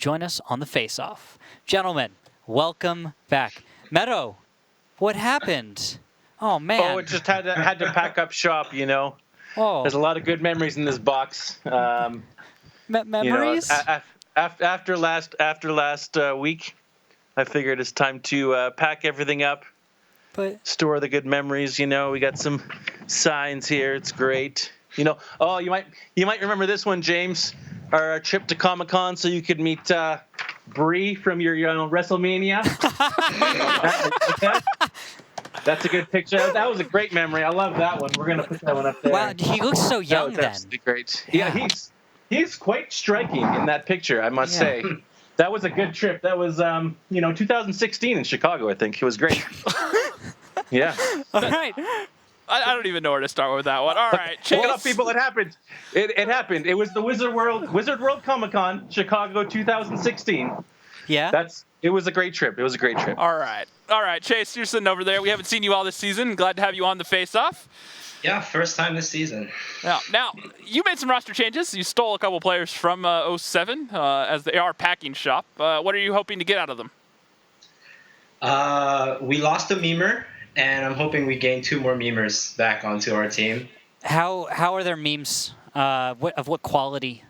join us on the face-off. Gentlemen, welcome back. Meadow, what happened? Oh, man. Oh, it just had to pack up shop, you know. Oh. There's a lot of good memories in this box. Memories? You know, after last week, I figured it's time to pack everything up, store the good memories. You know, we got some signs here. It's great. You know, oh, you might remember this one, James. Our trip to Comic-Con so you could meet Bree from your WrestleMania. That's a good picture. That was a great memory. I love that one. We're going to put that one up there. Wow, he looks so young then. Absolutely great. Yeah, he's quite striking in that picture, I must say. That was a good trip. That was, 2016 in Chicago, I think. It was great. Yeah. All right. I don't even know where to start with that one. All right. Check it out, people. It happened. It happened. It was the Wizard World Comic-Con, Chicago 2016. Yeah. It was a great trip. It was a great trip. All right. Chase, you're sitting over there. We haven't seen you all this season. Glad to have you on the face-off. Yeah, first time this season. Now, you made some roster changes. You stole a couple players from 07 as they are packing shop. What are you hoping to get out of them? We lost a memer, and I'm hoping we gain 2 more memers back onto our team. How are their memes? Of what quality?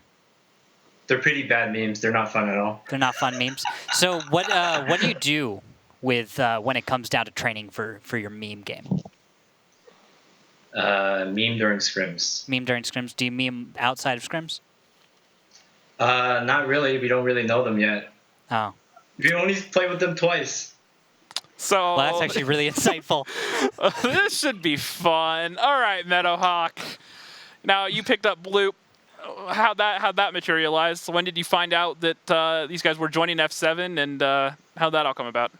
They're pretty bad memes. They're not fun at all. They're not fun memes. So what do you do with when it comes down to training for your meme game? Meme during scrims. Meme during scrims. Do you meme outside of scrims? Not really. We don't really know them yet. Oh. We only played with them twice. So well, that's actually really insightful. This should be fun. All right, Meadowhawk. Now you picked up Bloop. How'd that materialize? When did you find out that these guys were joining F7, and how'd that all come about?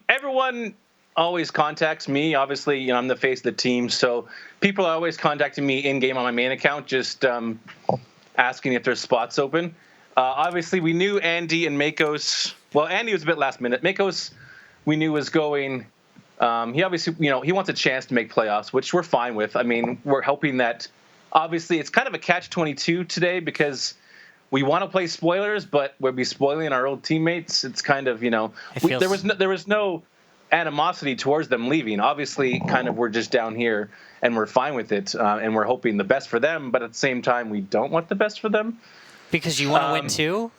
Everyone always contacts me. Obviously, you know, I'm the face of the team, so people are always contacting me in-game on my main account, just asking if there's spots open. Obviously, we knew Andy and Makos. Well, Andy was a bit last minute. Makos, we knew was going. He obviously, you know, he wants a chance to make playoffs, which we're fine with. I mean, we're hoping that. Obviously, it's kind of a catch-22 today because we want to play spoilers, but we'll be spoiling our old teammates. It's kind of, you know, there was no animosity towards them leaving. Obviously, kind of we're just down here and we're fine with it, and we're hoping the best for them. But at the same time, we don't want the best for them because you want to win too.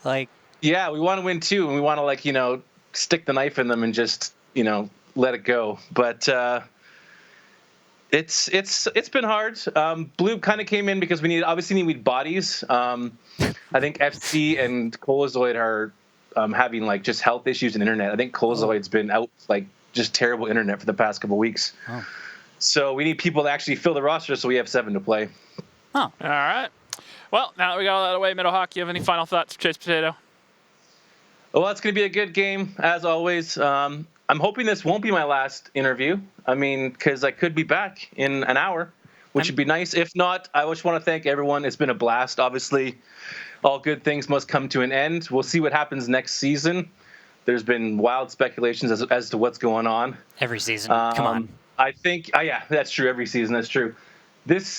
Yeah, we want to win too, and we want to stick the knife in them and just let it go. But It's been hard. Blue kind of came in because we need bodies. I think FC and Colozoid are having just health issues and internet. I think Colozoid's been out just terrible internet for the past couple weeks. Oh. So we need people to actually fill the roster so we have 7 to play. Oh. All right. Well, now that we got all that away, Meadowhawk, you have any final thoughts for Chase Potato? Well, it's going to be a good game, as always. I'm hoping this won't be my last interview. I mean, because I could be back in an hour, which would be nice. If not, I just want to thank everyone. It's been a blast. Obviously, all good things must come to an end. We'll see what happens next season. There's been wild speculations as to what's going on. Every season. Come on. I think, yeah, that's true. Every season, that's true. This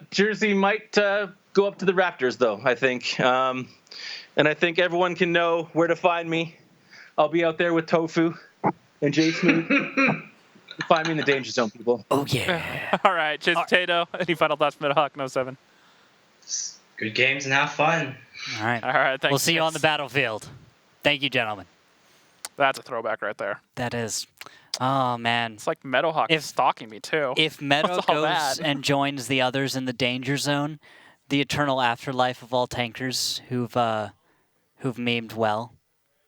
jersey might go up to the Raptors, though, I think. And I think everyone can know where to find me. I'll be out there with Tofu and Jay Smooth. Find me in the danger zone, people. Oh, yeah. All right, Chase Potato. Any final thoughts from Meadowhawk 07? Good games and have fun. All right. Thanks. We'll see you on the battlefield. Thank you, gentlemen. That's a throwback right there. That is. Oh, man. It's like Meadowhawk is stalking me, too. If Meadow goes and joins the others in the danger zone, the eternal afterlife of all tankers who've memed well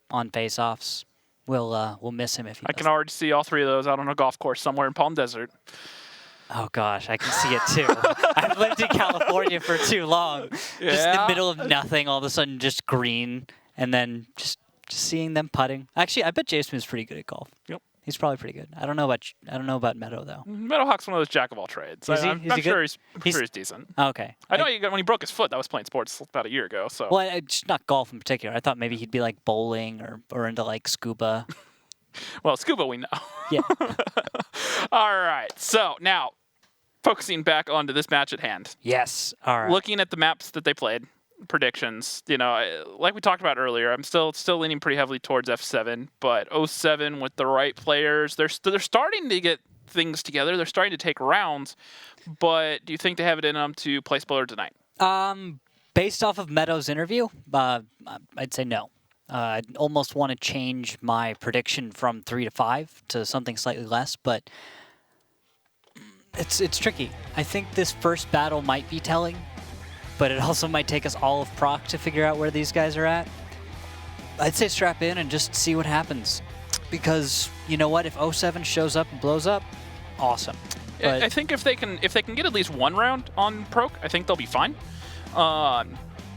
on face-offs, we'll miss him if he doesn't. I can already see all 3 of those out on a golf course somewhere in Palm Desert. Oh, gosh, I can see it, too. I've lived in California for too long. Yeah. Just in the middle of nothing, all of a sudden just green, and then just seeing them putting. Actually, I bet Jason's pretty good at golf. Yep. He's probably pretty good. I don't know about Meadow, though. Meadowhawk's one of those jack of all trades. I'm sure he's decent. Okay. I know when he broke his foot, that was playing sports about a year ago. So. Well, just not golf in particular. I thought maybe he'd be like bowling or into like scuba. Well, scuba we know. Yeah. All right. So now, focusing back onto this match at hand. Yes. All right. Looking at the maps that they played, predictions, like we talked about earlier, I'm still leaning pretty heavily towards F7, but 07 with the right players, they're starting to get things together. They're starting to take rounds, but do you think they have it in them to play spoiler tonight? Based off of Meadows' interview, I'd say no. I'd almost want to change my prediction from 3 to 5 to something slightly less, but it's tricky. I think this first battle might be telling, but it also might take us all of Proc to figure out where these guys are at. I'd say strap in and just see what happens. Because, you know what, if 07 shows up and blows up, awesome. But I think if they can get at least one round on Proc, I think they'll be fine.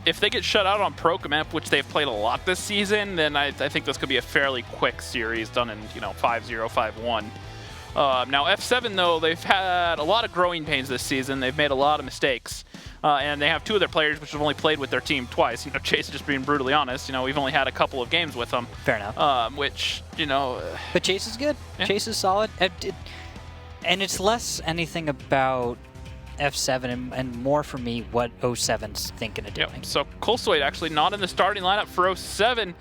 If they get shut out on Proc, a map which they've played a lot this season, then I think this could be a fairly quick series done in 5-0, 5-1. Now F7 though, they've had a lot of growing pains this season. They've made a lot of mistakes, and they have two of their players which have only played with their team twice. Chase, just being brutally honest, we've only had a couple of games with them. Fair enough. But Chase is good. Yeah. Chase is solid, and it's less anything about F7 and more for me what 07's thinking of doing. Yep. So Coldstone actually not in the starting lineup for 07.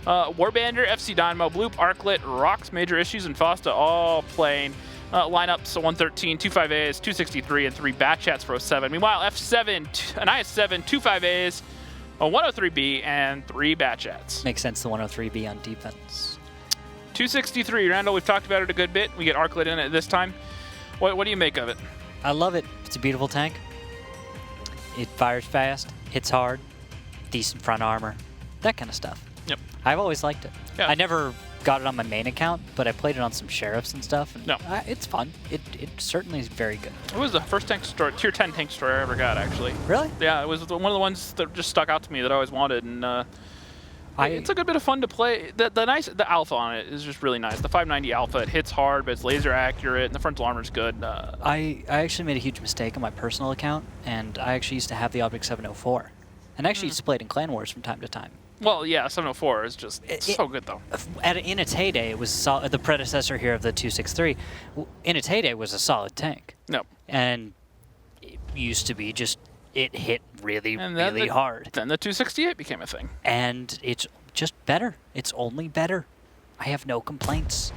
Warbandor, FC Dynamo, Bloop, Arclet, Rocks, Major Issues, and Fosta all playing lineups. So 113, 25As, 263, and 3 Batchats for 07. Meanwhile, F7, an IS7, 25As, a 103B, and 3 Batchats. Makes sense, the 103B on defense. 263, Randall, we've talked about it a good bit. We get Arclet in it this time. What do you make of it? I love it. It's a beautiful tank. It fires fast, hits hard, decent front armor, that kind of stuff. Yep. I've always liked it. Yeah. I never got it on my main account, but I played it on some sheriffs and stuff. And No. It's fun. It certainly is very good. It was the first tier 10 tank store I ever got, actually. Really? Yeah, it was one of the ones that just stuck out to me that I always wanted, and it's a good bit of fun to play. The alpha on it is just really nice. The 590 alpha, it hits hard, but it's laser accurate, and the frontal armor's good. I actually made a huge mistake on my personal account, and I actually used to have the Object 704. And I actually used to play it in Clan Wars from time to time. Well, yeah, 704 is just so good, though. In its heyday, it was the predecessor here of the 263. In its heyday, it was a solid tank. No. And it used to be just, it hit really hard. Then the 268 became a thing. And it's just better. It's only better. I have no complaints.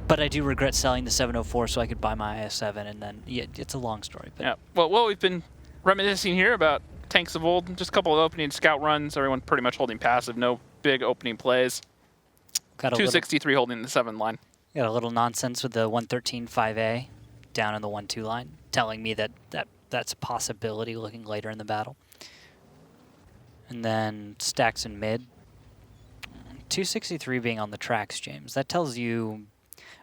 But I do regret selling the 704 so I could buy my IS7, and then, yeah, it's a long story. But Yeah. Well, we've been reminiscing here about tanks of old, just a couple of opening scout runs, everyone pretty much holding passive, no big opening plays. got 263 holding the 7 line. Got a little nonsense with the 113 5A down in the 1-2 line, telling me that's a possibility looking later in the battle. And then stacks in mid. 263 being on the tracks, James. That tells you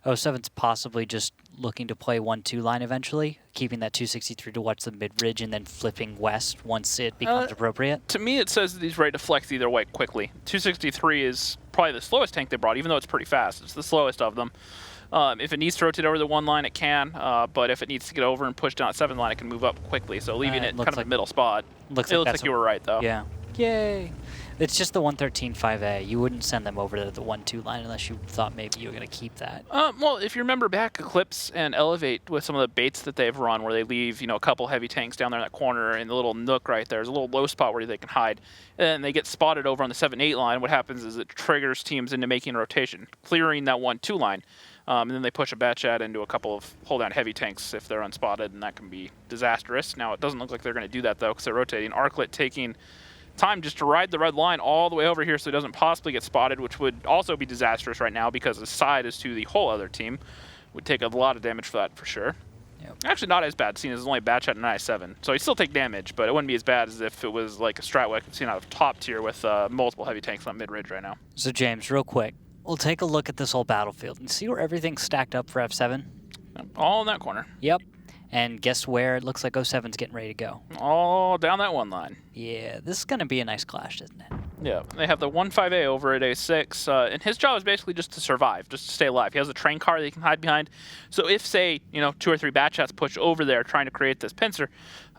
07's possibly just looking to play 1-2 line eventually, keeping that 263 to watch the mid-ridge and then flipping west once it becomes appropriate. To me, it says that he's ready to flex either way quickly. 263 is probably the slowest tank they brought, even though it's pretty fast. It's the slowest of them. If it needs to rotate over the 1 line, it can. But if it needs to get over and push down at 7 line, it can move up quickly. So leaving it kind of a middle spot. It looks like you were right, though. Yeah. Yay. It's just the 113 5A. You wouldn't send them over to the 1-2 line unless you thought maybe you were going to keep that. Well, if you remember back Eclipse and Elevate with some of the baits that they've run where they leave, a couple heavy tanks down there in that corner in the little nook right there. There's a little low spot where they can hide. And they get spotted over on the 7-8 line. What happens is it triggers teams into making a rotation, clearing that 1-2 line. And then they push a Batchat into a couple of hold-down heavy tanks if they're unspotted, and that can be disastrous. Now, it doesn't look like they're going to do that, though, because they're rotating. Arclet taking time just to ride the red line all the way over here so it doesn't possibly get spotted, which would also be disastrous right now because the side is to the whole other team. Would take a lot of damage for that for sure. Yep. Actually, not as bad, seeing as it's only a Batchat and an I7. So he'd still take damage, but it wouldn't be as bad as if it was like a strat I've seen out of top tier with multiple heavy tanks on mid-ridge right now. So, James, real quick, we'll take a look at this whole battlefield and see where everything's stacked up for F7. All in that corner. Yep. And guess where it looks like 07's getting ready to go? All down that 1 line. Yeah, this is going to be a nice clash, isn't it? Yeah, they have the 1-5A over at A6, and his job is basically just to survive, just to stay alive. He has a train car that he can hide behind. So if, say, 2 or 3 Batchats push over there trying to create this pincer,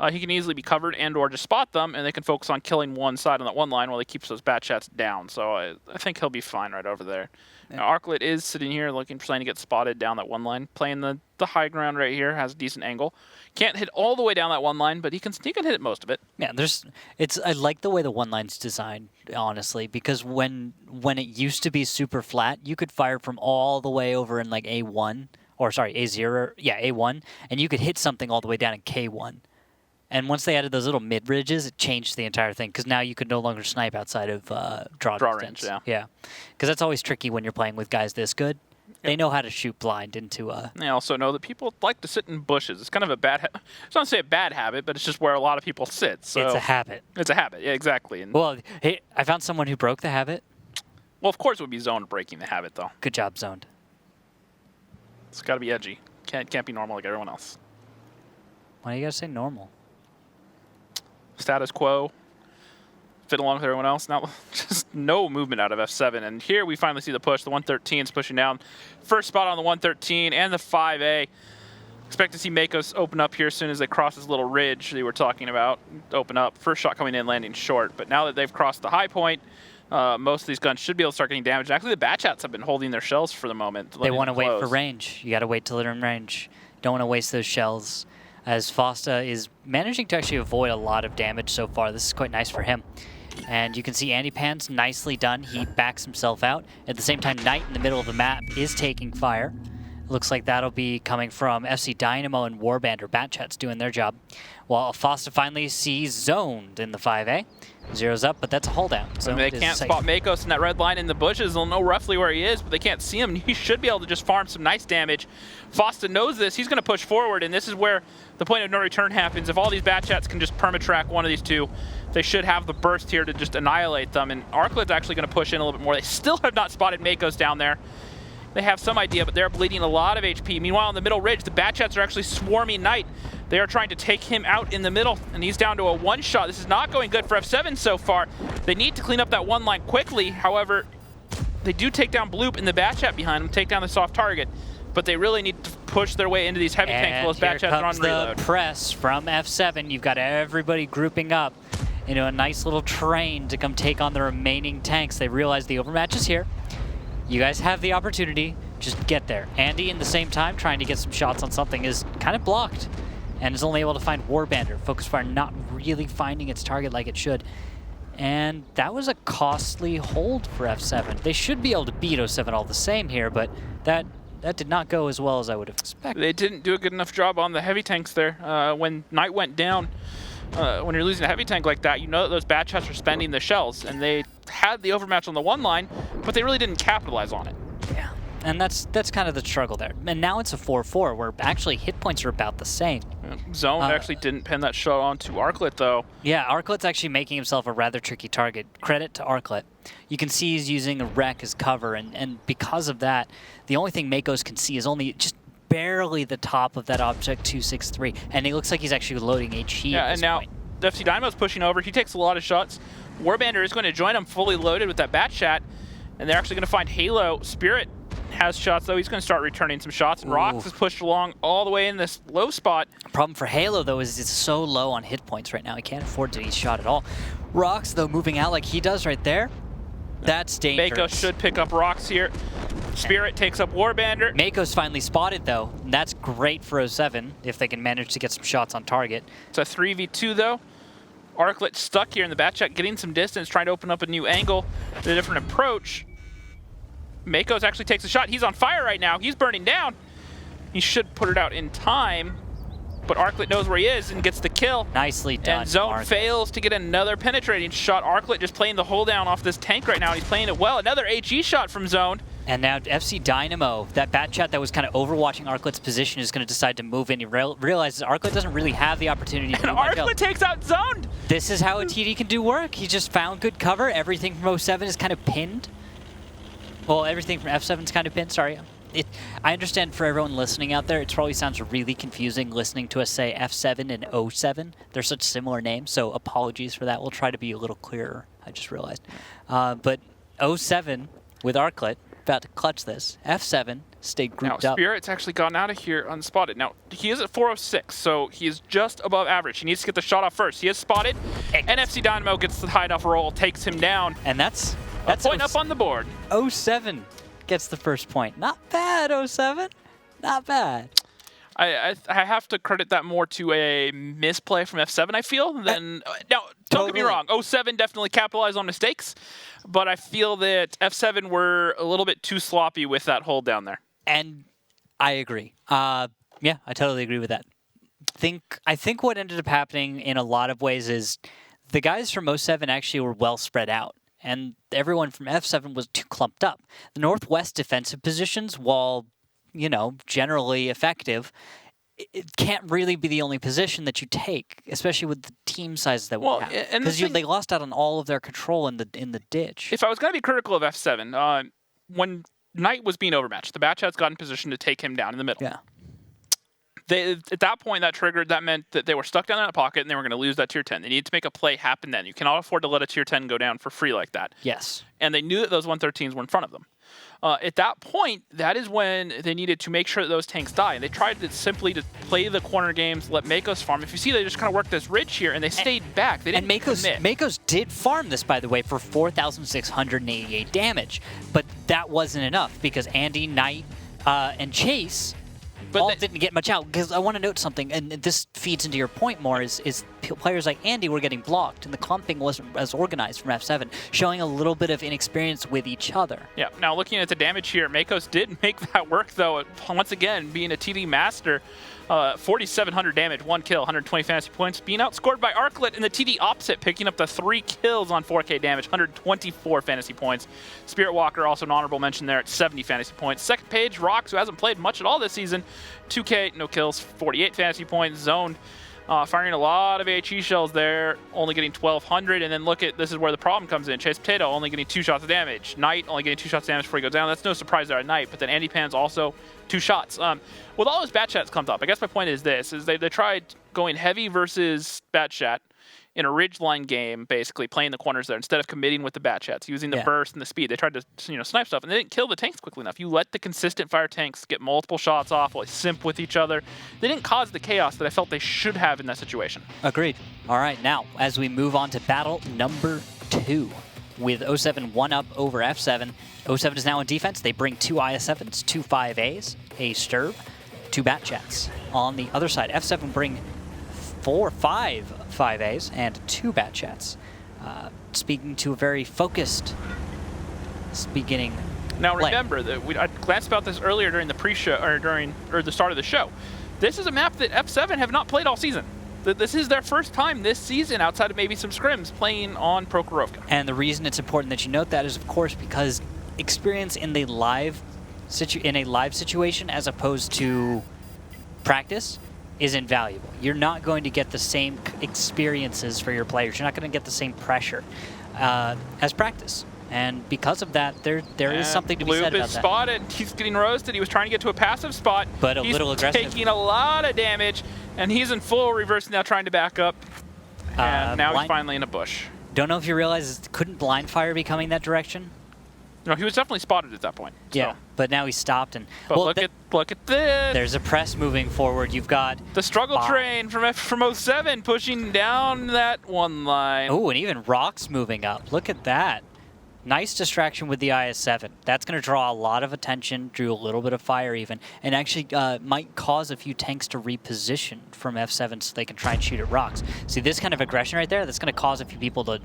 he can easily be covered and or just spot them, and they can focus on killing one side on that one line while he keeps those bat chats down. So I think he'll be fine right over there. Now, Arclet is sitting here looking for something to get spotted down that one line, playing the high ground right here, has a decent angle. Can't hit all the way down that one line, but he can hit it most of it. Yeah, I like the way the one line's designed, honestly, because when it used to be super flat, you could fire from all the way over in like A1, or sorry, A0, yeah, A1, and you could hit something all the way down in K1. And once they added those little mid ridges, it changed the entire thing, because now you could no longer snipe outside of draw range. Yeah, because that's always tricky when you're playing with guys this good. They know how to shoot blind into They also know that people like to sit in bushes. It's kind of a bad I don't want to say a bad habit, but it's just where a lot of people sit. So it's a habit. It's a habit, yeah, exactly. And well, hey, I found someone who broke the habit. Well, of course it would be Zoned breaking the habit, though. Good job, Zoned. It's got to be edgy. Can't be normal like everyone else. Why do you gotta say normal? Status quo. Fit along with everyone else. Now, just no movement out of F7. And here we finally see the push. The 113 is pushing down. First spot on the 113 and the 5A. Expect to see Makos open up here as soon as they cross this little ridge they were talking about. Open up. First shot coming in, landing short. But now that they've crossed the high point, most of these guns should be able to start getting damaged. And actually, the Batchats have been holding their shells for the moment. They want to wait for range. You got to wait till they're in range. Don't want to waste those shells. As Fosta is managing to actually avoid a lot of damage so far. This is quite nice for him. And you can see Andy Pan's nicely done. He backs himself out. At the same time, Knight in the middle of the map is taking fire. Looks like that'll be coming from FC Dynamo and Warband, or Batchats doing their job. While Fosta finally sees Zoned in the 5A. Zero's up, but that's a holdout. So they can't spot Makos in that red line in the bushes. They'll know roughly where he is, but they can't see him. He should be able to just farm some nice damage. Fosta knows this. He's going to push forward, and this is where the point of no return happens. If all these Batchats can just permatrack one of these two, they should have the burst here to just annihilate them. And Arclet's actually going to push in a little bit more. They still have not spotted Makos down there. They have some idea, but they're bleeding a lot of HP. Meanwhile, on the middle ridge, the Batchats are actually swarming Knight. They are trying to take him out in the middle, and he's down to a one-shot. This is not going good for F7 so far. They need to clean up that one line quickly. However, they do take down Bloop in the Batchat behind him, take down the soft target, but they really need to push their way into these heavy tanks while those Batchats are on reload. The press from F7. You've got everybody grouping up into a nice little train to come take on the remaining tanks. They realize the overmatch is here. You guys have the opportunity. Just get there. Andy, in the same time, trying to get some shots on something, is kind of blocked and is only able to find Warbander. Focus fire not really finding its target like it should. And that was a costly hold for F7. They should be able to beat 07 all the same here, but that did not go as well as I would have expected. They didn't do a good enough job on the heavy tanks there. When Knight went down, when you're losing a heavy tank like that, you know that those Batchats are spending the shells, and they had the overmatch on the one line, but they really didn't capitalize on it. Yeah, and that's kind of the struggle there. And now it's a 4-4, where actually hit points are about the same. Zone actually didn't pin that shot onto Arclet, though. Yeah, Arclet's actually making himself a rather tricky target. Credit to Arclet. You can see he's using a wreck as cover, and because of that, the only thing Makos can see is only just barely the top of that object 263, and it looks like he's actually loading HE at this and now point. FC Dynamo's pushing over. He takes a lot of shots. Warbander is going to join him fully loaded with that Batchat, and they're actually going to find Halo. Spirit has shots, though. He's going to start returning some shots, and Rox is pushed along all the way in this low spot. Problem for Halo, though, is it's so low on hit points right now. He can't afford to be shot at all. Rox, though, moving out like he does right there, that's dangerous. Makos should pick up Rox here. Spirit takes up Warbander. Makos finally spotted, though. And that's great for 07 if they can manage to get some shots on target. It's a 3v2, though. Arclet stuck here in the Batchat, getting some distance, trying to open up a new angle, a different approach. Makos actually takes a shot. He's on fire right now. He's burning down. He should put it out in time, but Arclet knows where he is and gets the kill. Nicely done, And Zone Arclet fails to get another penetrating shot. Arclet just playing the hold down off this tank right now. He's playing it well. Another HE shot from Zone. And now FC Dynamo, that Batchat that was kind of overwatching Arclet's position, is going to decide to move in. He realizes Arclet doesn't really have the opportunity to And Arclet takes out Zoned. This is how a TD can do work. He just found good cover. Everything from 07 is kind of pinned. Well, everything from F7 is kind of pinned, sorry. I understand for everyone listening out there, it probably sounds really confusing listening to us say F7 and 07. They're such similar names, so apologies for that. We'll try to be a little clearer, I just realized. But 07 with Arclet about to clutch this. F7 stayed Now, grouped up. Spirit's actually gone out of here unspotted. Now, he is at 406, so he is just above average. He needs to get the shot off first. He is spotted. NFC Dynamo gets the hide-off roll, takes him down. And that's A point up on the board. 07 gets the first point. Not bad, 07. Not bad. I have to credit that more to a misplay from F7, I feel, than... Now, don't get me wrong. 07 definitely capitalized on mistakes, but I feel that F7 were a little bit too sloppy with that hold down there. And I agree. Yeah, I totally agree with that. I think what ended up happening in a lot of ways is the guys from 07 actually were well spread out, and everyone from F7 was too clumped up. The Northwest defensive positions, while generally effective, it can't really be the only position that you take, especially with the team size that we have. Because they lost out on all of their control in the ditch. If I was going to be critical of F7, when Knight was being overmatched, the Batchats got in position to take him down in the middle. Yeah. At that point, that meant that they were stuck down in that pocket and they were going to lose that tier 10. They needed to make a play happen then. You cannot afford to let a tier 10 go down for free like that. Yes. And they knew that those 113s were in front of them. At that point, that is when they needed to make sure that those tanks die. And they tried to simply to play the corner games, let Makos farm. If you see, they just kind of worked this ridge here, and they stayed back. They didn't commit. Makos did farm this, by the way, for 4,688 damage. But that wasn't enough, because Andy, Knight, and Chase didn't get much out. Because I want to note something, and this feeds into your point more, is players like Andy were getting blocked, and the clumping wasn't as organized from F7, showing a little bit of inexperience with each other. Yeah, now looking at the damage here, Makos did make that work, though, once again, being a TD master. 4,700 damage, 1 kill, 120 fantasy points, being outscored by Arclet in the TD opposite, picking up the 3 kills on 4K damage, 124 fantasy points. Spirit Walker, also an honorable mention there at 70 fantasy points. Second page, Rox, who hasn't played much at all this season, 2K, no kills, 48 fantasy points. Zoned, firing a lot of HE shells there, only getting 1,200. And then this is where the problem comes in. Chase Potato only getting 2 shots of damage. Knight only getting 2 shots of damage before he goes down. That's no surprise there at Knight. But then Andy Pan's also 2 shots. With all those Batchats clumped up, I guess my point is this, is they tried going heavy versus Batchat in a ridgeline game, basically playing the corners there instead of committing with the Batchats, using the burst and the speed. They tried to snipe stuff, and they didn't kill the tanks quickly enough. You let the consistent fire tanks get multiple shots off while they simp with each other. They didn't cause the chaos that I felt they should have in that situation. Agreed. All right, now, as we move on to battle number 2, with 07 1 up over F7. 07 is now in defense. They bring 2 IS7s, 2 5As, a Sturb, 2 Batchats. On the other side, F7 bring 5 5As and 2 Batchats. Speaking to a very focused beginning. Now remember that I glanced about this earlier during the pre-show or the start of the show. This is a map that F7 have not played all season. This is their first time this season, outside of maybe some scrims, playing on Prokhorovka. And the reason it's important that you note that is, of course, because experience in a live situation as opposed to practice is invaluable. You're not going to get the same experiences for your players. You're not going to get the same pressure as practice. And because of that, there is something to be said about that. Bloop is spotted. He's getting roasted. He was trying to get to a passive spot. But a little aggressive. He's taking a lot of damage, and he's in full reverse now, trying to back up. And now he's finally in a bush. Don't know if you realize, couldn't blind fire be coming that direction? No, he was definitely spotted at that point. Yeah, but now he stopped. But look at this. There's a press moving forward. You've got the struggle train from 07 pushing down that one line. Oh, and even Rock's moving up. Look at that. Nice distraction with the IS-7. That's going to draw a lot of attention, drew a little bit of fire even, and actually might cause a few tanks to reposition from F7 so they can try and shoot at rocks. See, this kind of aggression right there, that's going to cause a few people to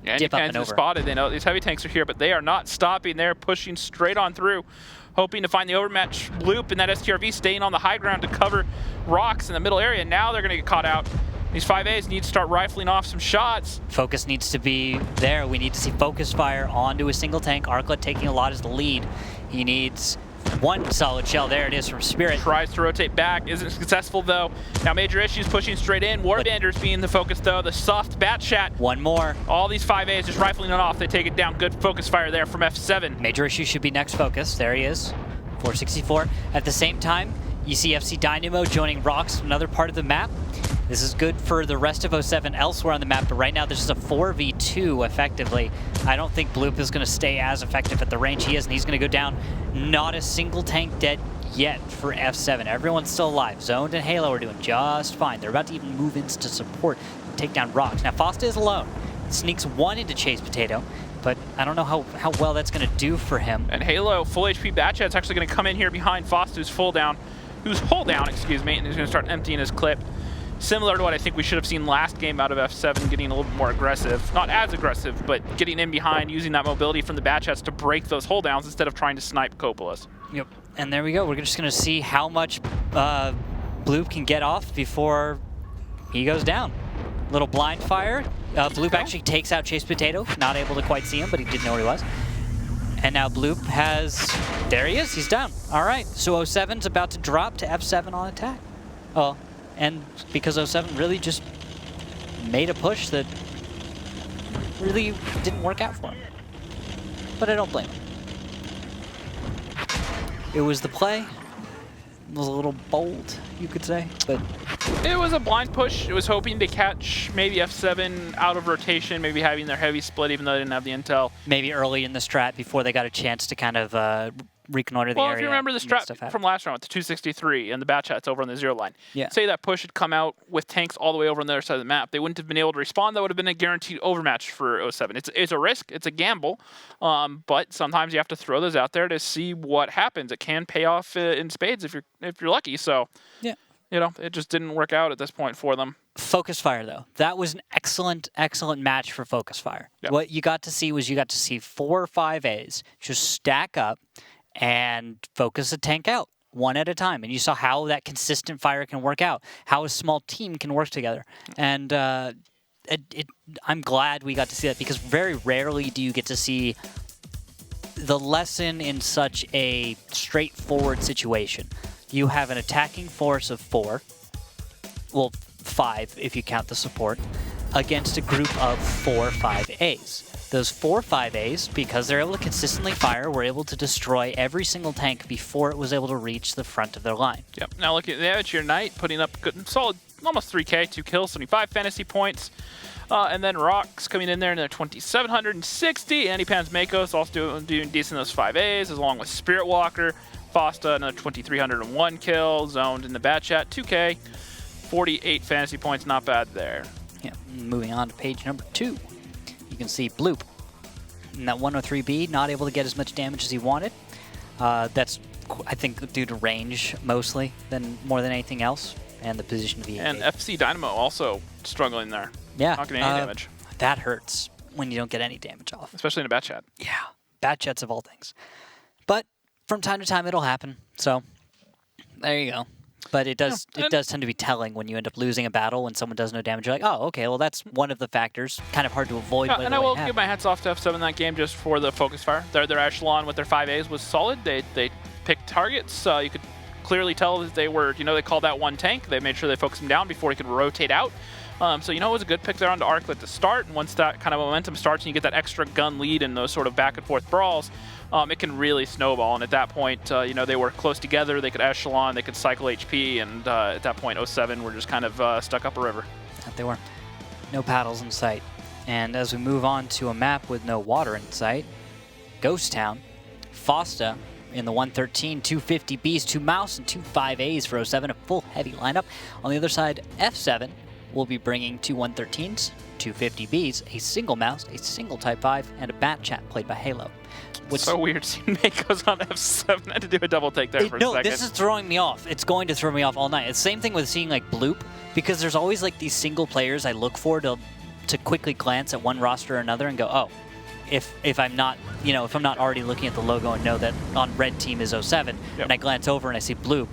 dip up and over. Spotted. They know these heavy tanks are here, but they are not stopping. They're pushing straight on through, hoping to find the overmatch loop, and that STRV staying on the high ground to cover rocks in the middle area. Now they're going to get caught out. These 5As need to start rifling off some shots. Focus needs to be there. We need to see focus fire onto a single tank. Arclet taking a lot as the lead. He needs one solid shell. There it is from Spirit. Tries to rotate back. Isn't successful, though. Now Major Issues pushing straight in. Warbanders being the focus, though. The soft Batchat. One more. All these 5As just rifling it off. They take it down. Good focus fire there from F7. Major Issues should be next focus. There he is. 464. At the same time, you see FC Dynamo joining Rocks, another part of the map. This is good for the rest of 07 elsewhere on the map, but right now this is a 4v2 effectively. I don't think Bloop is going to stay as effective at the range he is, and he's going to go down. Not a single tank dead yet for F7. Everyone's still alive. Zoned and Halo are doing just fine. They're about to even move in to support and take down Rocks. Now Fosta is alone. Sneaks one into Chase Potato, but I don't know how well that's going to do for him. And Halo, full HP Batchat's actually going to come in here behind Fosta, who's hull down, and he's going to start emptying his clip. Similar to what I think we should have seen last game out of F7, getting a little bit more aggressive. Not as aggressive, but getting in behind, using that mobility from the Batchats to break those hold downs instead of trying to snipe Copolas. Yep. And there we go. We're just going to see how much Bloop can get off before he goes down. Little blind fire. Bloop actually takes out Chase Potato. Not able to quite see him, but he did know where he was. And now Bloop has... There he is. He's down. All right. So 07's about to drop to F7 on attack. Oh. And because 07 really just made a push that really didn't work out for him. But I don't blame him. It was the play. It was a little bold, you could say, but... It was a blind push. It was hoping to catch maybe F7 out of rotation, maybe having their heavy split even though they didn't have the intel. Maybe early in the strat before they got a chance to kind of reconnoiter the area. Well, if you remember the strat from last round with the 263 and the Batchats over on the 0 line. Yeah. Say that push had come out with tanks all the way over on the other side of the map. They wouldn't have been able to respond. That would have been a guaranteed overmatch for 07. It's a risk. It's a gamble. But sometimes you have to throw those out there to see what happens. It can pay off in spades if you're lucky. So, yeah. You know, it just didn't work out at this point for them. Focus Fire, though. That was an excellent match for Focus Fire. Yep. What you got to see was 4 or 5 A's just stack up and focus a tank out one at a time. And you saw how that consistent fire can work out, how a small team can work together. And I'm glad we got to see that because very rarely do you get to see the lesson in such a straightforward situation. You have an attacking force of 4, well, 5 if you count the support, against a group of 4 5As. Those 4 5As, because they're able to consistently fire, were able to destroy every single tank before it was able to reach the front of their line. Yep. Now look at the Amateur Knight putting up good, solid, almost 3K, 2 kills, 75 fantasy points. And then Rocks coming in there in their 2,760. Antipan's Makos also doing decent in those 5As, along with Spirit Walker. Fosta, another 2,301 kill, zoned in the Batchat, 2K, 48 fantasy points, not bad there. Yeah, moving on to page number 2. You can see Bloop in that 103B, not able to get as much damage as he wanted. That's, I think, due to range mostly, more than anything else, and the position of the And FC Dynamo also struggling there. Yeah. Not getting any damage. That hurts when you don't get any damage off. Especially in a Batchat. Yeah, Batchats of all things. But from time to time, it'll happen. So there you go. But it does tend to be telling when you end up losing a battle when someone does no damage. You're like, oh, okay, well, that's one of the factors. Kind of hard to avoid. Yeah, and I will give my hats off to F7 in that game just for the focus fire. Their echelon with their 5As was solid. They picked targets. You could clearly tell that they were, they called that one tank. They made sure they focused him down before he could rotate out. So, it was a good pick there onto Arclet to start. And once that kind of momentum starts and you get that extra gun lead in those sort of back and forth brawls, it can really snowball. And at that point, they were close together. They could echelon, they could cycle HP. And at that point, 07 were just kind of stuck up a river. That they were. No paddles in sight. And as we move on to a map with no water in sight, Ghost Town, Fosta in the 113, 250 Bs, 2 Mouse, and 2 5As for 07, a full heavy lineup. On the other side, F7 will be bringing 2 113s, 250 Bs, a single Mouse, a single Type 5, and a Batchat played by Halo. What's so weird seeing Mako's on F7. I had to do a double take there for a second. No, this is throwing me off. It's going to throw me off all night. It's the same thing with seeing like Bloop, because there's always like these single players I look for to quickly glance at one roster or another and go, oh, if I'm not, if I'm not already looking at the logo and know that on red team is 07, and I glance over and I see Bloop,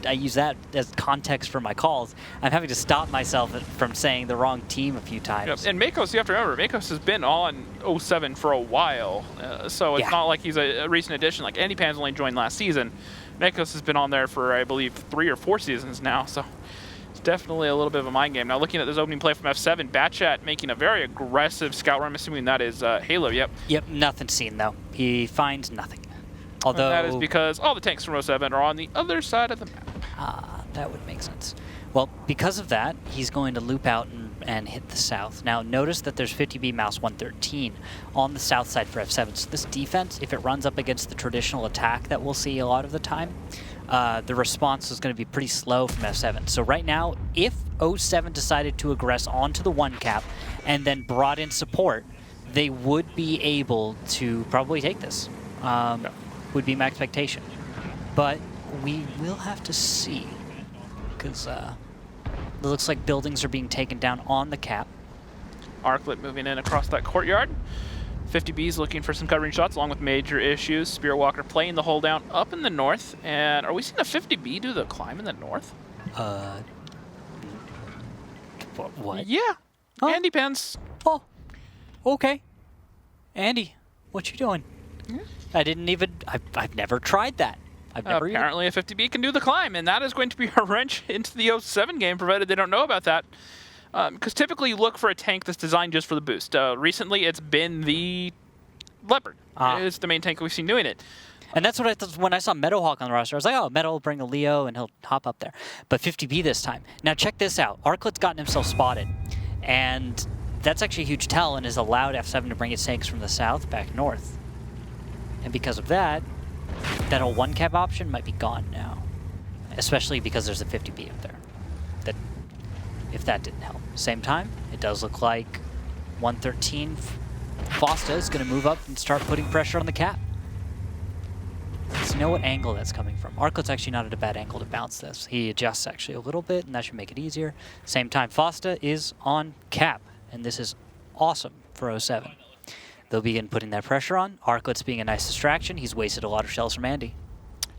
I use that as context for my calls. I'm having to stop myself from saying the wrong team a few times. Yep. And Makos, you have to remember, Makos has been on 07 for a while, so it's not like he's a recent addition. Like Andypan's only joined last season. Makos has been on there for, I believe, 3 or 4 seasons now, so it's definitely a little bit of a mind game. Now, looking at this opening play from F7, Batchat making a very aggressive scout run. I'm assuming that is Halo, Yep, nothing seen, though. He finds nothing. Although and that is because all the tanks from 07 are on the other side of the map. That would make sense. Well, because of that, he's going to loop out and hit the south. Now, notice that there's 50B Mouse 113 on the south side for F7. So this defense, if it runs up against the traditional attack that we'll see a lot of the time, the response is going to be pretty slow from F7. So right now, if 07 decided to aggress onto the 1 cap and then brought in support, they would be able to probably take this, would be my expectation. But we will have to see, because it looks like buildings are being taken down on the cap. Arclet moving in across that courtyard. 50B's looking for some covering shots along with major issues. Spear Walker playing the hold down up in the north. And are we seeing a 50B do the climb in the north? What? Yeah. Oh. Andy Pence. Oh, okay. Andy, what you doing? I didn't even, I've never tried that. I've never Apparently a 50B can do the climb, and that is going to be a wrench into the 07 game, provided they don't know about that. Because typically you look for a tank that's designed just for the boost. Recently it's been the Leopard. It's the main tank we've seen doing it. And that's what I thought when I saw Meadowhawk on the roster. I was like, oh, Meadow will bring the Leo and he'll hop up there. But 50B this time. Now check this out. Arclet's gotten himself spotted. And that's actually a huge tell and has allowed F7 to bring its tanks from the south back north. And because of that, that whole 1 cap option might be gone now. Especially because there's a 50B up there. That, if that didn't help. Same time, it does look like 113 Fosta is going to move up and start putting pressure on the cap. Let's know what angle that's coming from. Arclet's actually not at a bad angle to bounce this. He adjusts actually a little bit, and that should make it easier. Same time, Fosta is on cap, and this is awesome for 07. They'll begin putting that pressure on. Arclet's being a nice distraction. He's wasted a lot of shells from Andy.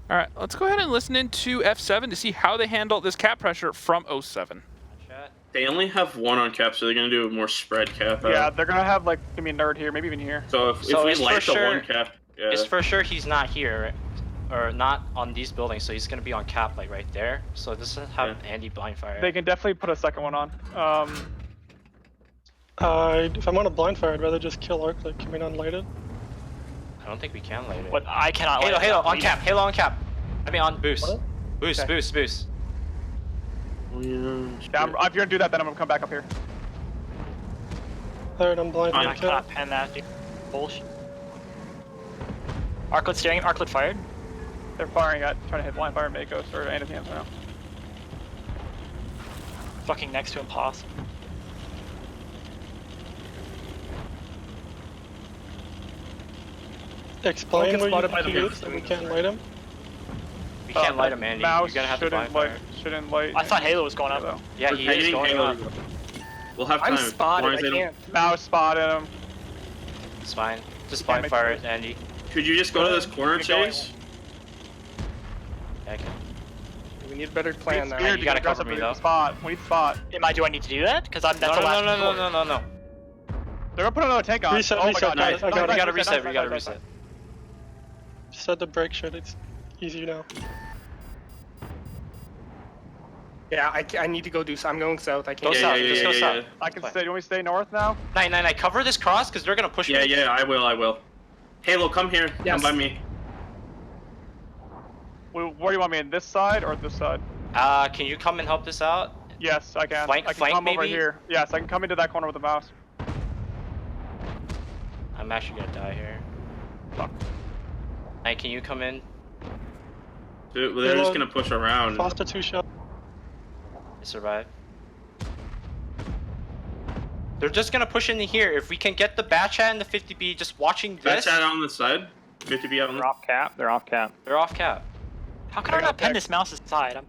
All right, let's go ahead and listen into F7 to see how they handle this cap pressure from 07. They only have 1 on cap, so they're going to do a more spread cap. Yeah, they're going to have, like, maybe a nerd here, maybe even here. So if we light the 1 cap... Yeah. It's for sure he's not here, or not on these buildings, so he's going to be on cap, like, right there. So this is how Andy blind fire. They can definitely put a second one on. If I'm on a blind fire, I'd rather just kill Arclet. Can we not light it? I don't think we can light it. But I cannot light it. Halo on cap, Halo on cap. I mean on boost. What? Boost, Okay. boost. Yeah, if you're going to do that, then I'm going to come back up here. Alright, I'm blind. I cannot pen that, dude. Bullshit. Arclet steering, Arclet fired. They're firing at, trying to hit blind fire Makos or anything else now. Fucking next to impossible. Explain Gets what spotted by you the do boost. so we can't light him. We can't light him, Andy. Mouse You're going to have to blind fire. shouldn't light. I thought Halo was going up. though. Yeah, he is going up. We'll have time. I'm spotted, I can't. Mouse spotted him. It's fine. Just blind fire it, Andy. Could you just go to this corner, Chase? Yeah, I can. We need a better plan now. You gotta cover me, though. Spot. We need spot. Do I need to do that? Because that's the No. They're going to put another tank on. Reset, oh my reset, god, nice. nice. I got it. We gotta reset, Nice, we gotta nice, reset. Set the brake shit. It's easy now. Yeah, I need to go do so. I'm going south. I can't. Go south, just go south. I can stay. Do you want me to stay north now? 999, cover this cross because they're gonna push me. Yeah, I will. Halo, come here. Yes. Come by me. Where do you want me, in this side or this side? Can you come and help this out? Yes, I can. Flank- I can flank, come over maybe? here. Yes, I can come into that corner with the mouse. I'm actually gonna die here. Fuck. Hey, can you come in? Dude, they're just going to push around. Foster 2 shot. I survived. They're just gonna push into here. If we can get the Batchat and the 50B just watching this. Batchat on the side. 50B out on the... They're off cap. They're off cap. They're off cap. How can I not pen this mouse's side?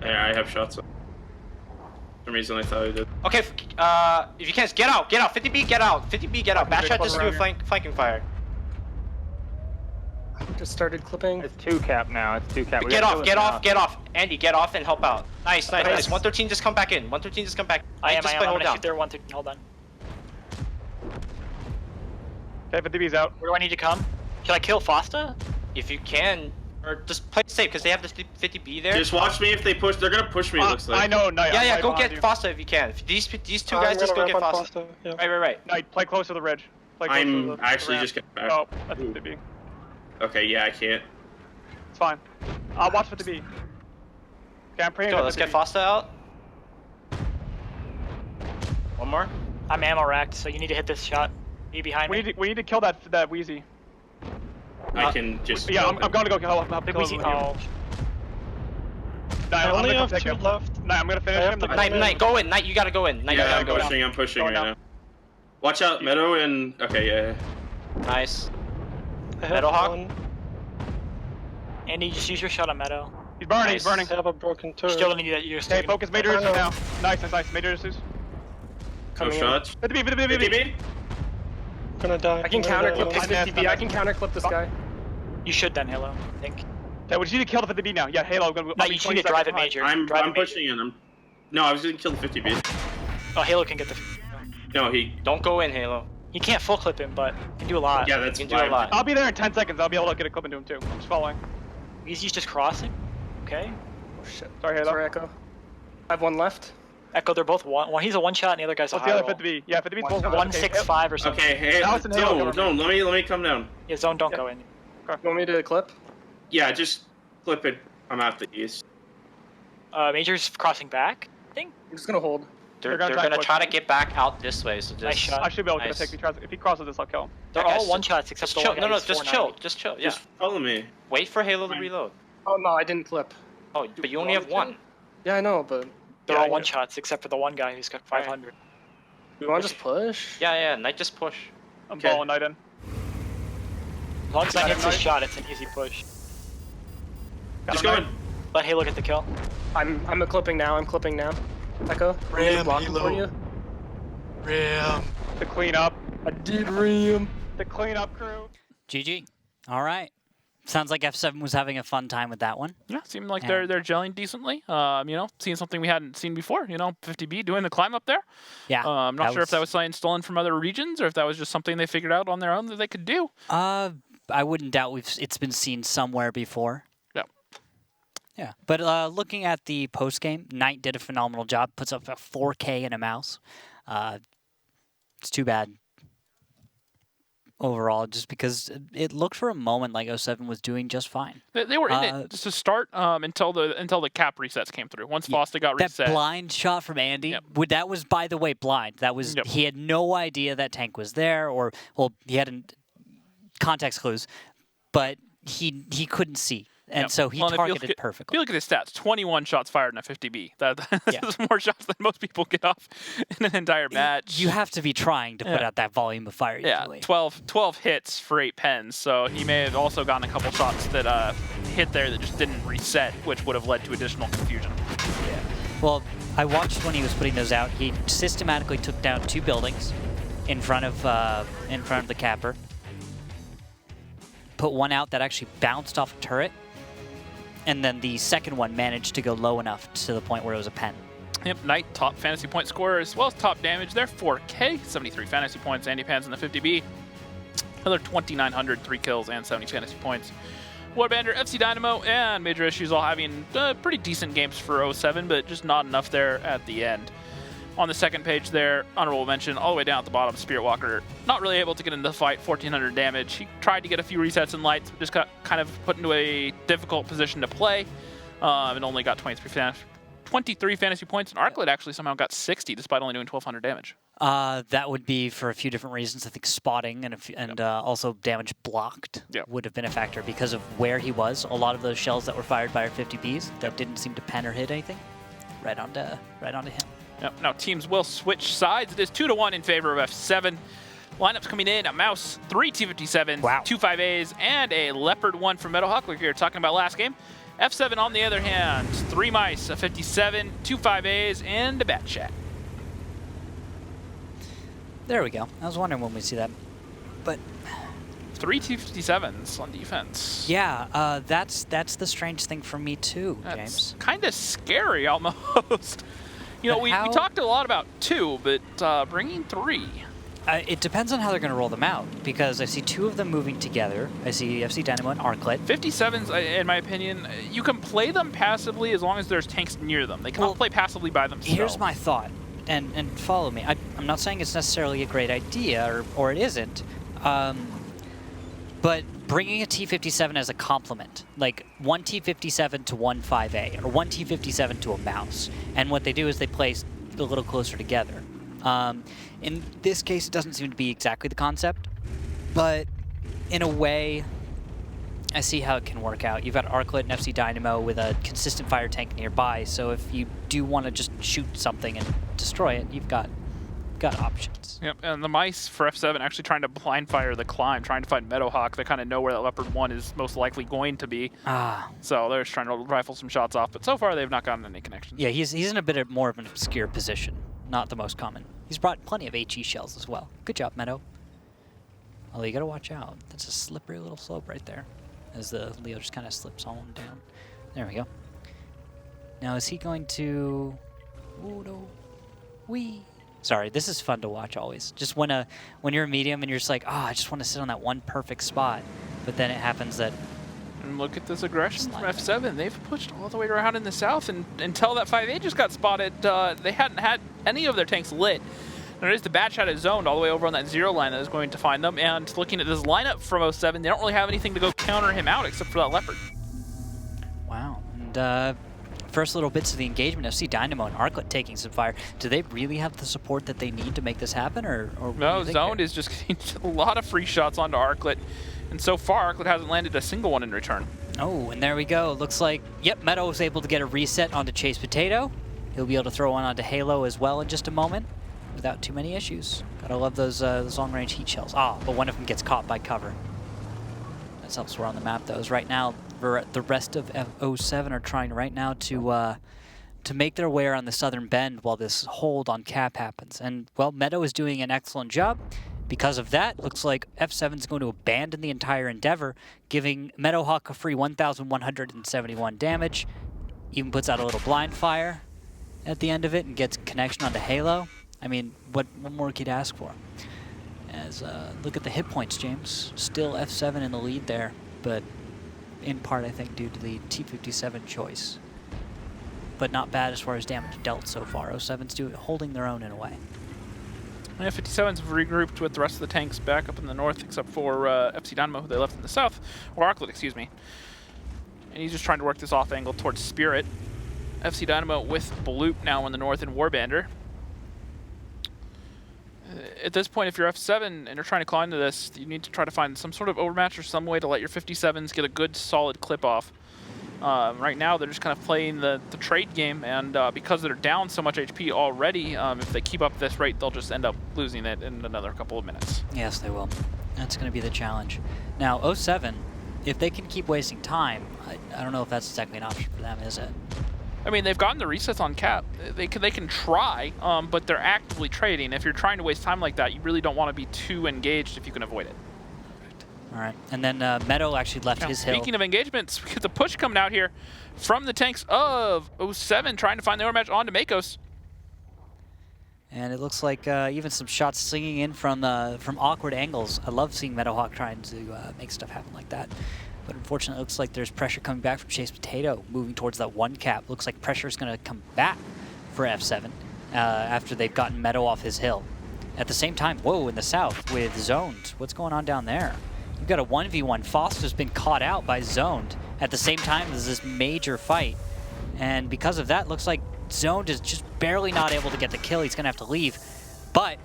Yeah, I have shots. For some reason I thought I did. Okay, if you can, get out. 50B, get out. 50B, get out. Batchat just do a flanking fire. I just started clipping. It's 2 cap now. It's 2 cap. Get off. Andy, get off and help out. Nice. 113, just come back in. 113, just come back. I am. Just I'm play gonna hold down. shoot there. 113. Hold on. Okay, 50B's out. Where do I need to come? Should I kill Fosta? If you can, or just play safe because they have the 50B there. Just watch me if they push. They're going to push me, it looks like. I know. No, Yeah, go get Fosta if you can. These two guys just go get Fosta. Yeah. Right. No, play close to the ridge. Play close to I'm the actually ramp. just getting back. Oh, that's 50B. Okay, yeah, I can't. It's fine. I'll watch 50B. Okay, I'm praying. Go, let's get Fosta out. One more. I'm ammo racked, so you need to hit this shot. Be behind me. We need to kill that Wheezy. I can just. Yeah, I'm going to go kill him. Big Wheezy. Oh. I only have 2 left. Nah, I'm gonna finish him. Knight, go in. Knight, you gotta go in. Knight, Yeah, you gotta go in. I'm pushing Going right down. now. Watch out, Meadow and. Okay, yeah. Nice. I have Meadowhawk? 1. Andy, just use your shot on Meadow. He's burning. Nice. He's burning. I have a broken turret. Still need that. You're still Okay, focus. Major issues now. Nice. Major issues. No Coming in. shots. 50B. 50B? I'm gonna die. I can counterclip this I'm dead, 50B. I can counterclip this guy. You should then, Halo. I think. Okay, we just need to kill the 50B now. Yeah, Halo. No, you just need to drive it major. I'm Drive it major. pushing in. No, I was gonna kill the 50B. Oh, Halo can get the. No, he. Don't go in, Halo. You can't full clip him, but you can do a lot. Yeah, that's You can do a fine. lot. I'll be there in 10 seconds. I'll be able to get a clip into him too. I'm just following. He's just crossing. Okay. Oh shit. Sorry, Halo. Sorry, Echo. I have 1 left. Echo, they're both one. Well, he's a one shot, and the other guy's a What's the high other roll. 50B? Yeah, 50B's both 165 or something. Okay, hey, Alex and Halo, no, cover me. let me come down. Yeah, zone, don't go in. You want me to clip? Yeah, just clip it. I'm out the east. Major's crossing back, I think. I'm just gonna hold. They're gonna gonna push try to him. get back out this way, so just. Nice shot. I should be able to Nice. get a take. If he crosses this, I'll kill him. They're Yeah, all guys, one shots except Just the chill. one No, guy no, who's just 490. chill. Just chill. Yeah. Just follow me. Wait for Halo to reload. Oh no, I didn't clip. Oh, but you only have 1. Yeah, I know, but They're yeah, all one shots except for the one guy who's got 500. we want to just push. Yeah, Knight, just push. I'm Okay. balling Knight in. As long as Knight hits his Nice. shot, it's an easy push. Got Just him, going. Knight. Let Halo get the kill. I'm clipping now. I'm clipping now. Echo. Ram, blocking Halo. for you. Ram. To clean up. I did ram. The cleanup crew. GG. All right. Sounds like F7 was having a fun time with that one. Yeah, seemed like Yeah. they're gelling decently. Seeing something we hadn't seen before. 50B doing the climb up there. Yeah. I'm not sure if that was something stolen from other regions or if that was just something they figured out on their own that they could do. I wouldn't doubt it's been seen somewhere before. Yeah. Yeah. But looking at the post game, Knight did a phenomenal job. Puts up a 4K and a mouse. It's too bad overall, just because it looked for a moment like 07 was doing just fine. They were in it just to start until the cap resets came through. Once Fosta got reset. That blind shot from Andy, Yep. that was, by the way, blind. That was Yep. He had no idea that tank was there, or he hadn't context clues, but he couldn't see, and Yep. so he Well, and targeted if perfectly. you look at his stats, 21 shots fired in a 50B. That's Yeah. more shots than most people get off in an entire match. You have to be trying to put Yeah. out that volume of fire Yeah, usually. 12 hits for 8 pens, so he may have also gotten a couple shots that hit there that just didn't reset, which would have led to additional confusion. Well, I watched when he was putting those out. He systematically took down 2 buildings in front of the capper. Put one out that actually bounced off a turret, and then the second one managed to go low enough to the point where it was a pen. Yep, Knight, top fantasy point scorer as well as top damage there, 4K, 73 fantasy points. Andy Pans in the 50B, another 2,900, 3 kills and 70 fantasy points. Warbander, FC Dynamo, and Major Issues all having pretty decent games for 07, but just not enough there at the end. On the second page there, honorable mention, all the way down at the bottom, Spirit Walker, not really able to get into the fight, 1,400 damage. He tried to get a few resets and lights, but just got kind of put into a difficult position to play, and only got 23 fantasy points, and Arclet actually somehow got 60 despite only doing 1,200 damage. That would be for a few different reasons. I think spotting and also damage blocked would have been a factor because of where he was. A lot of those shells that were fired by our 50Bs that didn't seem to pen or hit anything, right onto him. Yep. Now teams will switch sides. It is 2-1 in favor of F7. Lineups coming in: a Mouse, 3 T57s, Wow. 2 5As, and a Leopard 1 from Meadowhawk, like we were talking about last game. F7, on the other hand, 3 Mice, a 57, 2 5As, and a Bat Chat. There we go. I was wondering when we see that, but 3 T57s on defense. yeah, that's the strange thing for me too, That's James. kind of scary almost. But we how- talked a lot about 2, but bringing 3. It depends on how they're going to roll them out, because I see 2 of them moving together. I see FC Dynamo and Arclet. 57s, in my opinion, you can play them passively as long as there's tanks near them. They cannot play passively by themselves. Here's my thought, and follow me. I'm not saying it's necessarily a great idea, or it isn't, but bringing a T-57 as a complement, like one T-57 to one 5A, or one T-57 to a mouse. And what they do is they place a little closer together. In this case, it doesn't seem to be exactly the concept, but in a way, I see how it can work out. You've got Arclet and FC Dynamo with a consistent fire tank nearby, so if you do want to just shoot something and destroy it, you've got options. Yep, and the mice for F7 actually trying to blind fire the climb, trying to find Meadowhawk. They kind of know where that Leopard 1 is most likely going to be. So they're just trying to rifle some shots off, but so far they've not gotten any connections. Yeah, he's in a bit more of an obscure position, not the most common. He's brought plenty of HE shells as well. Good job, Meadow. Although you gotta watch out. That's a slippery little slope right there, as the Leo just kind of slips on down. There we go. Now is he going to... Oh no. Wee. Sorry, this is fun to watch always. Just when you're a medium and you're just like, oh, I just want to sit on that one perfect spot. But then it happens that... And look at this aggression from F7. They've pushed all the way around in the south, and until that 5A just got spotted, they hadn't had any of their tanks lit. There is the bat shot is zoned all the way over on that 0 line that is going to find them. And looking at this lineup from 07, they don't really have anything to go counter him out except for that Leopard. Wow. And first little bits of the engagement, FC Dynamo and Arclet taking some fire. Do they really have the support that they need to make this happen? Or no, zoned is just getting a lot of free shots onto Arclet. And so far, Arclet hasn't landed a single one in return. Oh, and there we go. Looks like, yep, Meadow was able to get a reset onto Chase Potato. He'll be able to throw one onto Halo as well in just a moment without too many issues. Gotta love those long-range heat shells. But one of them gets caught by cover. That's elsewhere on the map, though. As right now, the rest of F07 are trying right now to make their way around the southern bend while this hold on Cap happens. And, well, Meadow is doing an excellent job. Because of that, looks like F7 is going to abandon the entire endeavor, giving Meadowhawk a free 1,171 damage. Even puts out a little blind fire at the end of it and gets connection onto Halo. I mean, what more could you ask for? As look at the hit points, James. Still F7 in the lead there, but in part, I think, due to the T-57 choice. But not bad as far as damage dealt so far. 07's holding their own in a way. Yeah, 57's regrouped with the rest of the tanks back up in the north, except for FC Dynamo, who they left in the south, or Arclet, excuse me. And he's just trying to work this off angle towards Spirit. FC Dynamo with Bloop now in the north and Warbander. At this point, if you're F7 and you're trying to climb to this, you need to try to find some sort of overmatch or some way to let your 57s get a good, solid clip off. Right now, they're just kind of playing the trade game, and because they're down so much HP already, if they keep up this rate, they'll just end up losing it in another couple of minutes. Yes, they will. That's going to be the challenge. Now, 07, if they can keep wasting time, I don't know if that's exactly an option for them, is it? I mean, they've gotten the resets on Cap. They can try, but they're actively trading. If you're trying to waste time like that, you really don't want to be too engaged if you can avoid it. All right, and then Meadow actually left his hill. Speaking of engagements, we get the push coming out here from the tanks of 07, trying to find the overmatch onto Makos. And it looks like even some shots slinging in from awkward angles. I love seeing Meadowhawk trying to make stuff happen like that. But unfortunately, it looks like there's pressure coming back from Chase Potato, moving towards that one cap. Looks like pressure is going to come back for F7 after they've gotten Meadow off his hill. At the same time, whoa, in the south with Zoned. What's going on down there? You've got a 1v1. Foster's been caught out by Zoned. At the same time, there's this major fight. And because of that, looks like Zoned is just barely not able to get the kill. He's going to have to leave. But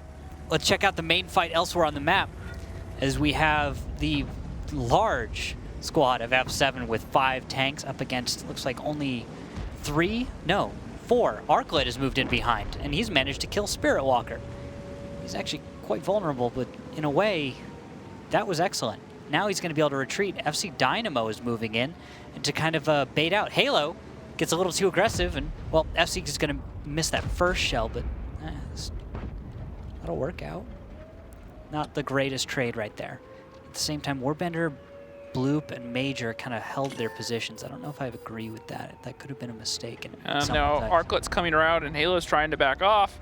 let's check out the main fight elsewhere on the map, as we have the large squad of F7 with 5 tanks up against, looks like only 4. Arclet has moved in behind, and he's managed to kill Spirit Walker. He's actually quite vulnerable, but in a way, that was excellent. Now he's going to be able to retreat. FC Dynamo is moving in and to kind of bait out. Halo gets a little too aggressive, and, well, FC is going to miss that first shell, but that'll work out. Not the greatest trade right there. At the same time, Warbender, Bloop, and Major kind of held their positions. I don't know if I agree with that. That could have been a mistake. Now Arclet's coming around, and Halo's trying to back off.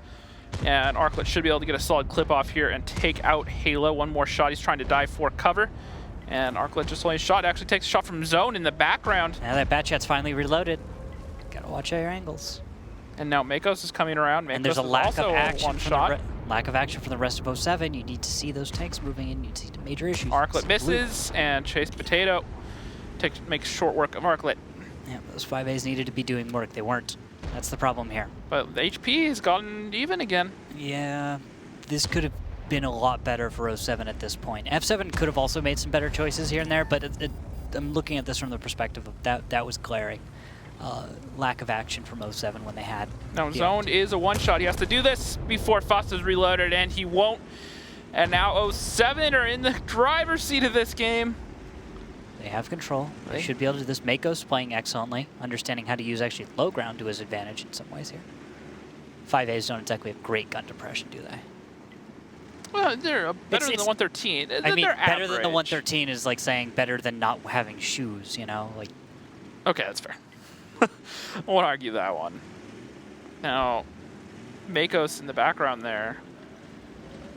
And Arclet should be able to get a solid clip off here and take out Halo. One more shot. He's trying to dive for cover. And Arclet just only shot. Actually takes a shot from Zone in the background. Now that Batchat's finally reloaded. Gotta watch out your angles. And now Makos is coming around. Makos and there's a lack of action lack of action from the rest of 07. You need to see those tanks moving in. You need to see major issues. Arclet misses, and Chase Potato makes short work of Arclet. Yeah, those 5As needed to be doing work. They weren't. That's the problem here. But the HP has gotten even again. Yeah, this could have been a lot better for 07 at this point. F7 could have also made some better choices here and there, but I'm looking at this from the perspective of that was glaring. Lack of action from 07 when they had. Now Zone is a one-shot. He has to do this before Foss is reloaded, and he won't. And now 07 are in the driver's seat of this game. They have control. They should be able to do this. Mako's playing excellently, understanding how to use actually low ground to his advantage in some ways here. 5As don't exactly have great gun depression, do they? Well, they're better than the 113. I mean, they're better than the average. 113 is like saying better than not having shoes, you know? Like, okay, that's fair. I won't argue that one. Now, Makos in the background there,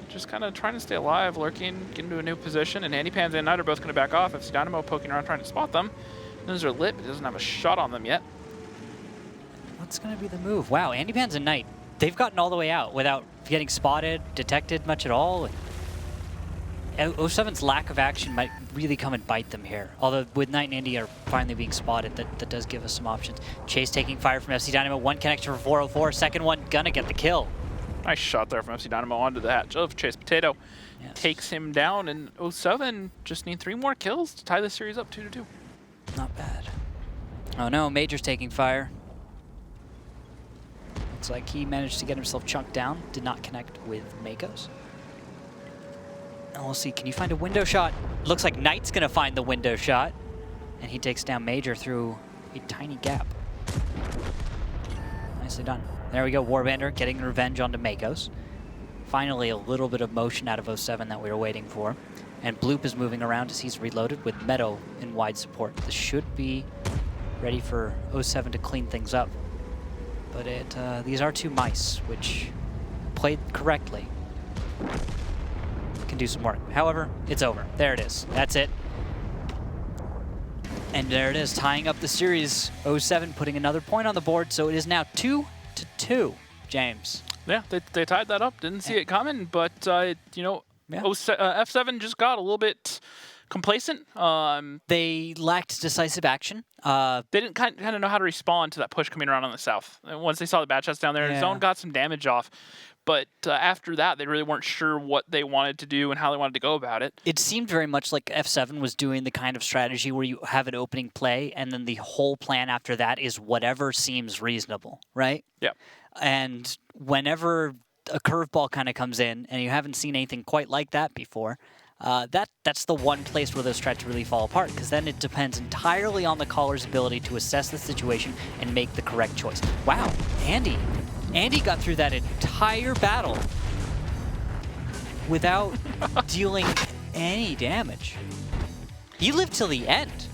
just kind of trying to stay alive, lurking, get into a new position, and Handypans and Knight are both going to back off. FC Dynamo poking around trying to spot them. Those are lit, but he doesn't have a shot on them yet. what's going to be the move? Wow, Handypans and Knight, they've gotten all the way out without getting spotted, detected much at all. 07's lack of action might really come and bite them here. Although with Knight and Indy are finally being spotted, that does give us some options. Chase taking fire from FC Dynamo. One connection for 404. Second one gonna get the kill. Nice shot there from FC Dynamo onto the hatch of Chase Potato. Yes. Takes him down, and 07 just need 3 more kills to tie this series up 2-2. Not bad. Oh no, Major's taking fire. Looks like he managed to get himself chunked down. Did not connect with Makos. And we'll see, can you find a window shot? Looks like Knight's gonna find the window shot. And he takes down Major through a tiny gap. Nicely done. There we go, Warbender getting revenge onto Makos. Finally, a little bit of motion out of 07 that we were waiting for. And Bloop is moving around as he's reloaded with Meadow in wide support. This should be ready for 07 to clean things up. But these are 2 mice, which played correctly can do some work. However, it's over. There it is. That's it. And there it is, tying up the series. 07 putting another point on the board, so it is now 2-2, James. Yeah, they tied that up. Didn't see it coming, but you know, Yeah. F7 just got a little bit complacent. They lacked decisive action. They didn't kind of know how to respond to that push coming around on the south. And once they saw the bad shots down there, Yeah. Zone got some damage off. But after that, they really weren't sure what they wanted to do and how they wanted to go about it. It seemed very much like F7 was doing the kind of strategy where you have an opening play, and then the whole plan after that is whatever seems reasonable, right? Yeah. And whenever a curveball kind of comes in, and you haven't seen anything quite like that before, that's the one place where those strats really fall apart, because then it depends entirely on the caller's ability to assess the situation and make the correct choice. Wow, Andy got through that entire battle without dealing any damage. He lived till the end.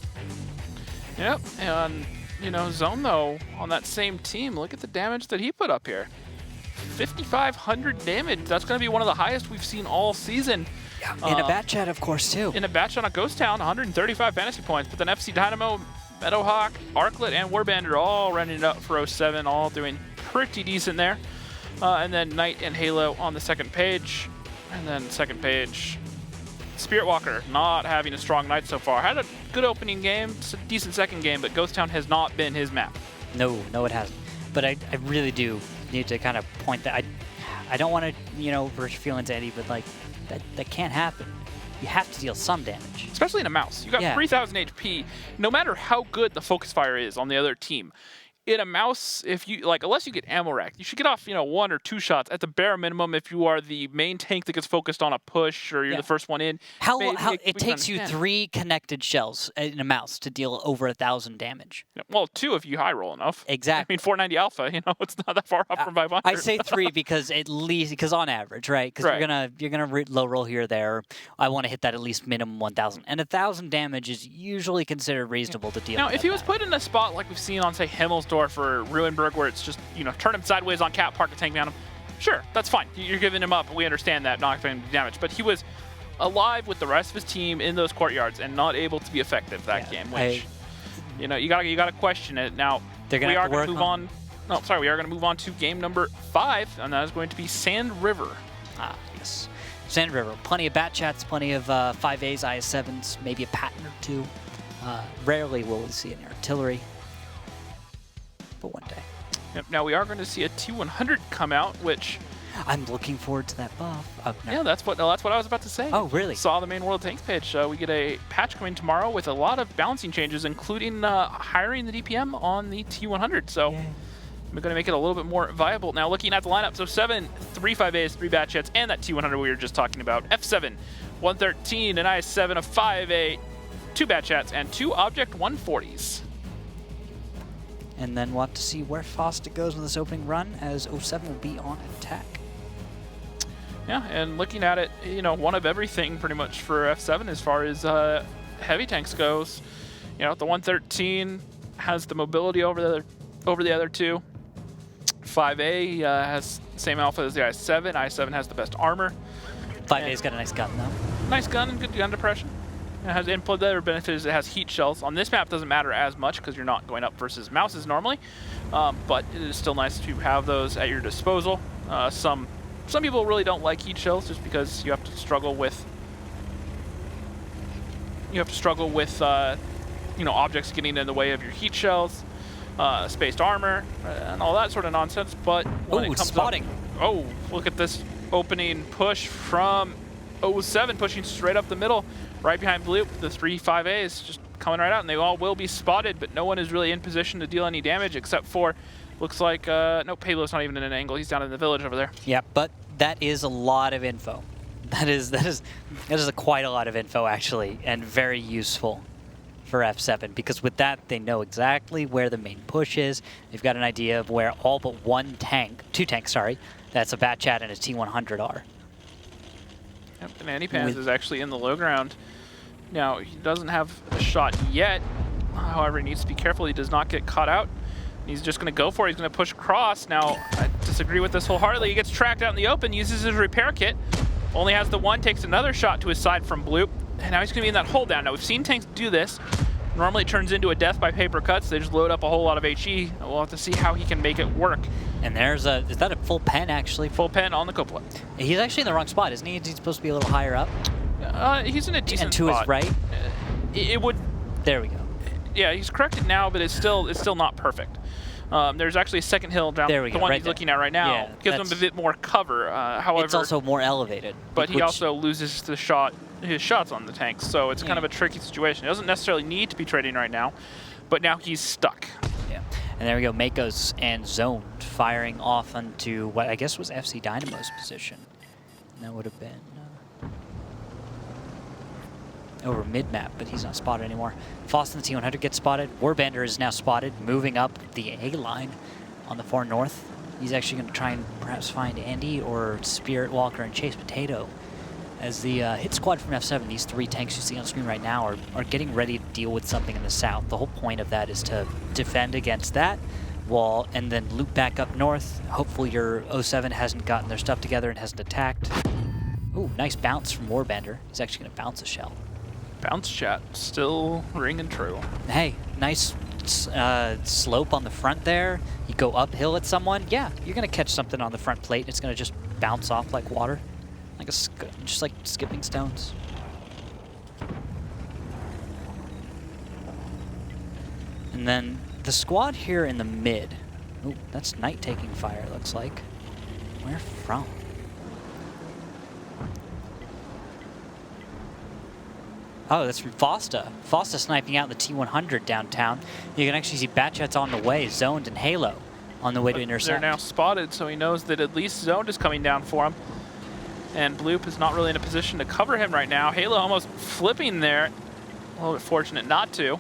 Yep, and you know, Zone though, on that same team, look at the damage that he put up here. 5,500 damage. That's going to be one of the highest we've seen all season. Yeah, in a bat chat, of course, too. In a batch on a Ghost Town, 135 fantasy points. But then FC Dynamo, Meadowhawk, Arclet, and Warbandit all running it up for 07, all doing pretty decent there. And then Knight and Halo on the second page. And then second page, Spirit Walker not having a strong night so far. Had a good opening game, it's a decent second game, but Ghost Town has not been his map. No, it hasn't. But I really do need to kind of point that. I don't want to, you know, hurt your feelings, Andy, but like that can't happen. You have to deal some damage. Especially in a mouse. You got 3,000 HP. No matter how good the focus fire is on the other team, in a mouse, if you unless you get ammo racked, you should get off 1 or 2 shots at the bare minimum. If you are the main tank that gets focused on a push or you're the first one in, how it takes you 3 connected shells in a mouse to deal over 1,000 damage. Yeah, well, 2 if you high roll enough. Exactly. I mean, 490 alpha, it's not that far off from 500. I say 3 because on average, right? Because you're gonna low roll here or there. I want to hit that at least minimum 1,000, and 1,000 damage is usually considered reasonable to deal. Now, with if he was put in a spot like we've seen on, say, Himmelsdorf or Ruinberg, where it's just turn him sideways on cap, park the tank down him, sure, that's fine. You're giving him up. We understand that, not doing damage, but he was alive with the rest of his team in those courtyards and not able to be effective that game, which you gotta question it. Now we are going to move on. No, sorry, we are going to move on to game number 5, and that is going to be Sand River Ah, yes. Sand River, plenty of bat chats, plenty of 5As, IS-7s, maybe a patent or two. Rarely will we see an artillery, but one day. Yep. Now we are going to see a T100 come out, which I'm looking forward to that buff. Oh, no. yeah, that's what I was about to say. Oh, really? Saw the main World Tanks page. We get a patch coming tomorrow with a lot of balancing changes, including hiring the DPM on the T100. So we're going to make it a little bit more viable. Now looking at the lineup, so 7, 3 5As, 3 bat jets, and that T100 we were just talking about. F7, 113, an IS-7, a 5A, 2 bat jets, and 2 Object 140s. And then we'll have to see where Foster goes in this opening run, as 07 will be on attack. Yeah, and looking at it, you know, one of everything pretty much for F7 as far as heavy tanks goes. You know, the 113 has the mobility over the other two. 5A has the same alpha as the IS-7. IS-7 has the best armor. 5A's got a nice gun, though. Nice gun and good gun depression. It has input. The other benefit is it has heat shells. On this map, it doesn't matter as much because you're not going up versus mouses normally, but it is still nice to have those at your disposal. Some people really don't like heat shells just because you have to struggle with you know, objects getting in the way of your heat shells, spaced armor, and all that sort of nonsense. But when it comes spotting. Oh, look at this opening push from 07, pushing straight up the middle, right behind Blue. The 3 5As just coming right out, and they all will be spotted, but no one is really in position to deal any damage except for, looks like, nope, Halo's not even in an angle. He's down in the village over there. Yeah, but that is a lot of info. That is quite a lot of info, actually, and very useful for F7, because with that, they know exactly where the main push is. They've got an idea of where all but two tanks, that's a bat chat and a T100 are. Yep, and Anipans is actually in the low ground. Now, he doesn't have a shot yet. However, he needs to be careful he does not get caught out. He's just going to go for it. He's going to push across. Now, I disagree with this wholeheartedly. He gets tracked out in the open, uses his repair kit, only has the one, takes another shot to his side from Blue, and now he's going to be in that hold down. Now, we've seen tanks do this. Normally, it turns into a death by paper cuts. They just load up a whole lot of HE. We'll have to see how he can make it work. And is that a full pen, actually? Full pen on the cupola. He's actually in the wrong spot, isn't he? He's supposed to be a little higher up. He's in a decent and to spot. his right? It would... There we go. Yeah, he's corrected now, but it's still not perfect. There's actually a second hill down the one right he's looking at right now. Yeah, gives him a bit more cover. However, it's also more elevated. But he also loses his shots on the tanks, so it's kind of a tricky situation. He doesn't necessarily need to be trading right now, but now he's stuck. Yeah, and there we go. Mako's and Zoned firing off onto what I guess was FC Dynamo's position. And that would have been over mid-map, but he's not spotted anymore. Foss and the T100 gets spotted. Warbender is now spotted, moving up the A line on the far north. He's actually going to try and perhaps find Andy or Spirit Walker and Chase Potato. As the hit squad from F7, these 3 tanks you see on screen right now are getting ready to deal with something in the south. The whole point of that is to defend against that wall and then loop back up north. Hopefully your 07 hasn't gotten their stuff together and hasn't attacked. Ooh, nice bounce from Warbender. He's actually going to bounce a shell. Bounce chat, still ringing true. Hey, nice slope on the front there. You go uphill at someone, yeah, you're going to catch something on the front plate. It's going to just bounce off like water, just like skipping stones. And then the squad here in the mid. Ooh, that's night taking fire, looks like. Where from? Oh, that's from Fosta. Fosta sniping out the T100 downtown. You can actually see Batchets on the way, Zoned and Halo on the way to intercept. They're now spotted, so he knows that at least Zoned is coming down for him. And Bloop is not really in a position to cover him right now. Halo almost flipping there. A little bit fortunate not to.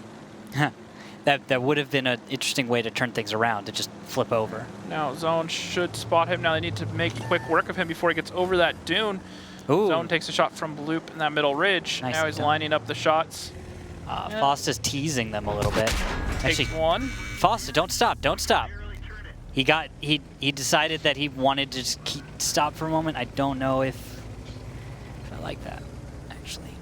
That would have been an interesting way to turn things around, to just flip over. Now Zone should spot him. Now they need to make quick work of him before he gets over that dune. Ooh. Zone takes a shot from Bloop in that middle ridge. Nice now he's lining up the shots. Fosta's teasing them a little bit. Takes one. Fosta, don't stop, don't stop. He decided that he wanted to just stop for a moment. I don't know if I like that, actually.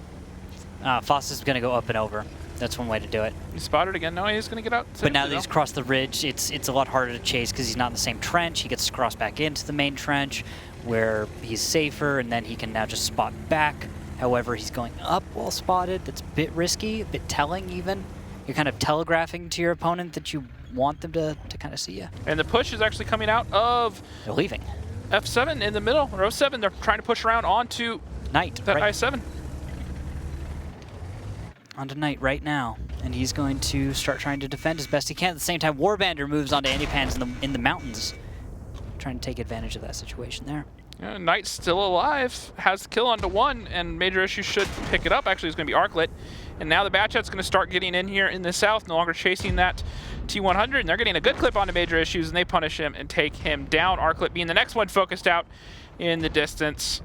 Fosta's gonna go up and over. That's one way to do it. He's spotted again. No, he's going to get out. But now that he's crossed the ridge, it's a lot harder to chase because he's not in the same trench. He gets to cross back into the main trench where he's safer, and then he can now just spot back. However, he's going up while spotted. That's a bit risky, a bit telling even. You're kind of telegraphing to your opponent that you want them to kind of see you. And the push is actually coming out of... They're leaving. F7 in the middle, or 07. They're trying to push around onto Knight. that Right. I7. Onto Knight right now, and he's going to start trying to defend as best he can. At the same time, Warbander moves onto Andypans in the mountains, trying to take advantage of that situation there. Yeah, Knight's still alive, has the kill onto 1, and Major Issue should pick it up. Actually, it's going to be Arclet. And now the Batchat's going to start getting in here in the south, no longer chasing that T100, and they're getting a good clip onto Major Issues, and they punish him and take him down. Arclet being the next one focused out in the distance.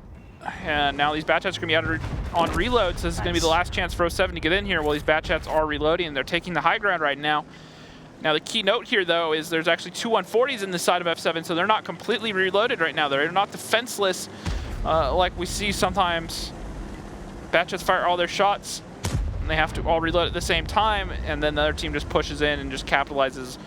And now these Batchats are going to be out on reload, so this is going to be the last chance for 07 to get in here while these Batchats are reloading, and they're taking the high ground right now. Now the key note here, though, is there's actually 2 140s in the side of F7, so they're not completely reloaded right now. They're not defenseless like we see sometimes. Batchats fire all their shots, and they have to all reload at the same time, and then the other team just pushes in and just capitalizes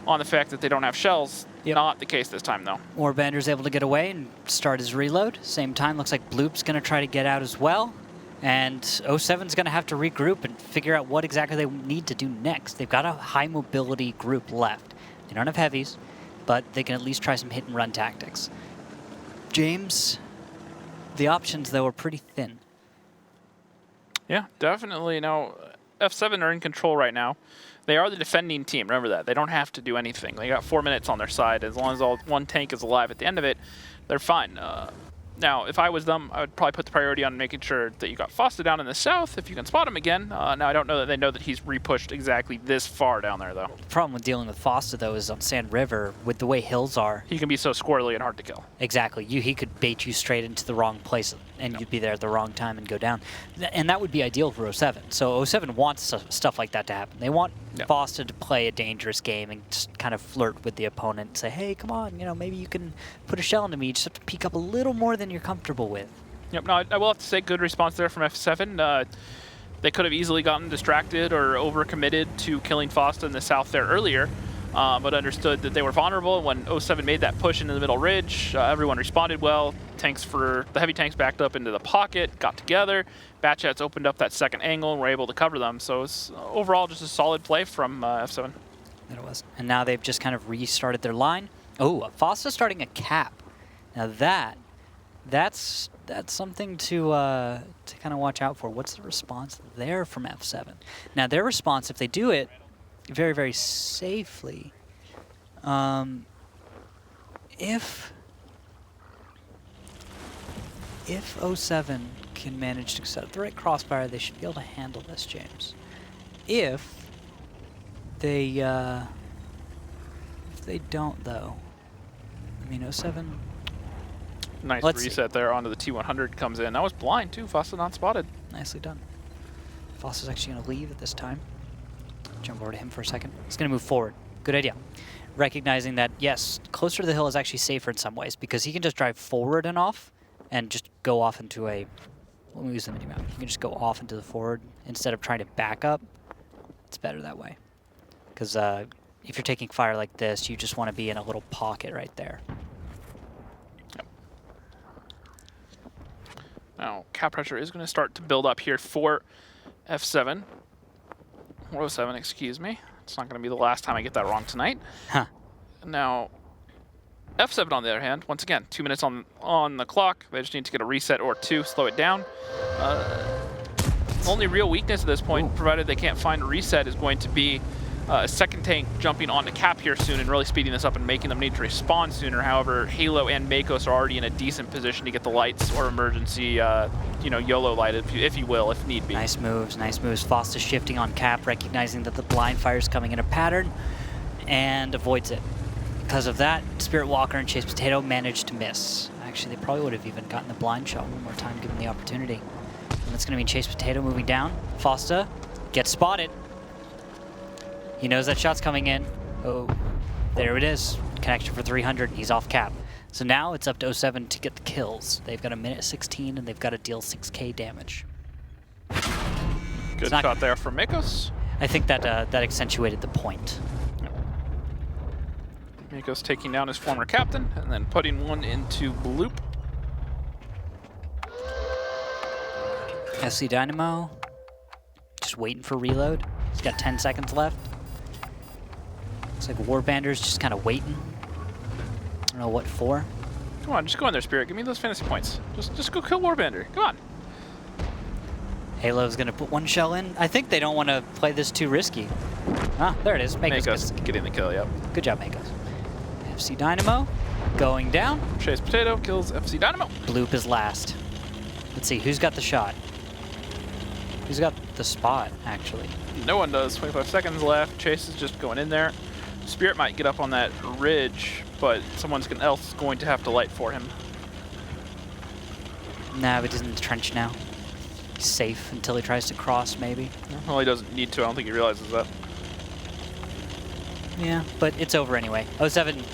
on the fact that they don't have shells. Yep. Not the case this time, though. Warbander's able to get away and start his reload. Same time, looks like Bloop's going to try to get out as well. And 07's going to have to regroup and figure out what exactly they need to do next. They've got a high mobility group left. They don't have heavies, but they can at least try some hit and run tactics. James, the options, though, are pretty thin. Yeah, definitely. Now, F7 are in control right now. They are the defending team. Remember that. They don't have to do anything. They got 4 minutes on their side. As long as one tank is alive at the end of it, they're fine. Now, if I was them, I would probably put the priority on making sure that you got Fosta down in the south, if you can spot him again. Now, I don't know that they know that he's repushed exactly this far down there, though. The problem with dealing with Fosta, though, is on Sand River, with the way hills are. He can be so squirrely and hard to kill. Exactly. He could bait you straight into the wrong place, and you'd be there at the wrong time and go down. And that would be ideal for 07. So 07 wants stuff like that to happen. They want Fosta to play a dangerous game and just kind of flirt with the opponent and say, hey, come on, maybe you can put a shell into me. You just have to peek up a little more than you're comfortable with. Yep, no, I will have to say good response there from F7. They could have easily gotten distracted or overcommitted to killing Fosta in the south there earlier, but understood that they were vulnerable. When 07 made that push into the middle ridge, everyone responded well. The heavy tanks backed up into the pocket, got together. Batchats opened up that second angle and were able to cover them. So it's overall just a solid play from F7. That it was. And now they've just kind of restarted their line. Oh, Fosta starting a cap. Now that's something to kind of watch out for. What's the response there from F7? Now their response, if they do it very, very safely, if 07 can manage to set up the right crossfire, they should be able to handle this, James. If they don't, though, I mean 07. Nice reset there onto the T100 comes in. That was blind too. Fosta not spotted. Nicely done. Fosta's actually going to leave at this time. Jump over to him for a second. He's going to move forward. Good idea. Recognizing that, yes, closer to the hill is actually safer in some ways because he can just drive forward and off and just go off into a... Let me use the mini-map. You can just go off into the forward instead of trying to back up. It's better that way. Because if you're taking fire like this, you just want to be in a little pocket right there. Now, cap pressure is going to start to build up here for F7. Or 07, excuse me. It's not going to be the last time I get that wrong tonight. Huh. Now, F7, on the other hand, once again, 2 minutes on the clock. They just need to get a reset or two, slow it down. Only real weakness at this point, provided they can't find a reset, is going to be a second tank jumping onto cap here soon and really speeding this up and making them need to respond sooner. However, Halo and Makos are already in a decent position to get the lights or emergency, YOLO light, if you will, if need be. Nice moves, nice moves. Fosta shifting on cap, recognizing that the blind fire is coming in a pattern, and avoids it. Because of that, Spirit Walker and Chase Potato managed to miss. Actually, they probably would have even gotten the blind shot one more time given the opportunity. And that's going to mean Chase Potato moving down. Fosta gets spotted. He knows that shot's coming in. Oh, there it is. Connection for 300. He's off cap. So now it's up to 07 to get the kills. They've got a minute 16, and they've got to deal 6k damage. Good shot there from Makos. I think that that accentuated the point. Makos taking down his former captain and then putting one into Bloop. SC Dynamo, just waiting for reload. He's got 10 seconds left. Looks like Warbander's just kind of waiting. I don't know what for. Come on, just go in there, Spirit. Give me those fantasy points. Just go kill Warbander. Come on. Halo's gonna put one shell in. I think they don't want to play this too risky. Ah, there it is. Makos getting the kill, yep. Good job, Makos. FC Dynamo going down. Chase Potato kills FC Dynamo. Bloop is last. Let's see, who's got the shot? Who's got the spot, actually? No one does. 25 seconds left. Chase is just going in there. Spirit might get up on that ridge, but someone else is going to have to light for him. Nah, but he's in the trench now. He's safe until he tries to cross, maybe. Well, he doesn't need to. I don't think he realizes that. Yeah, but it's over anyway. 07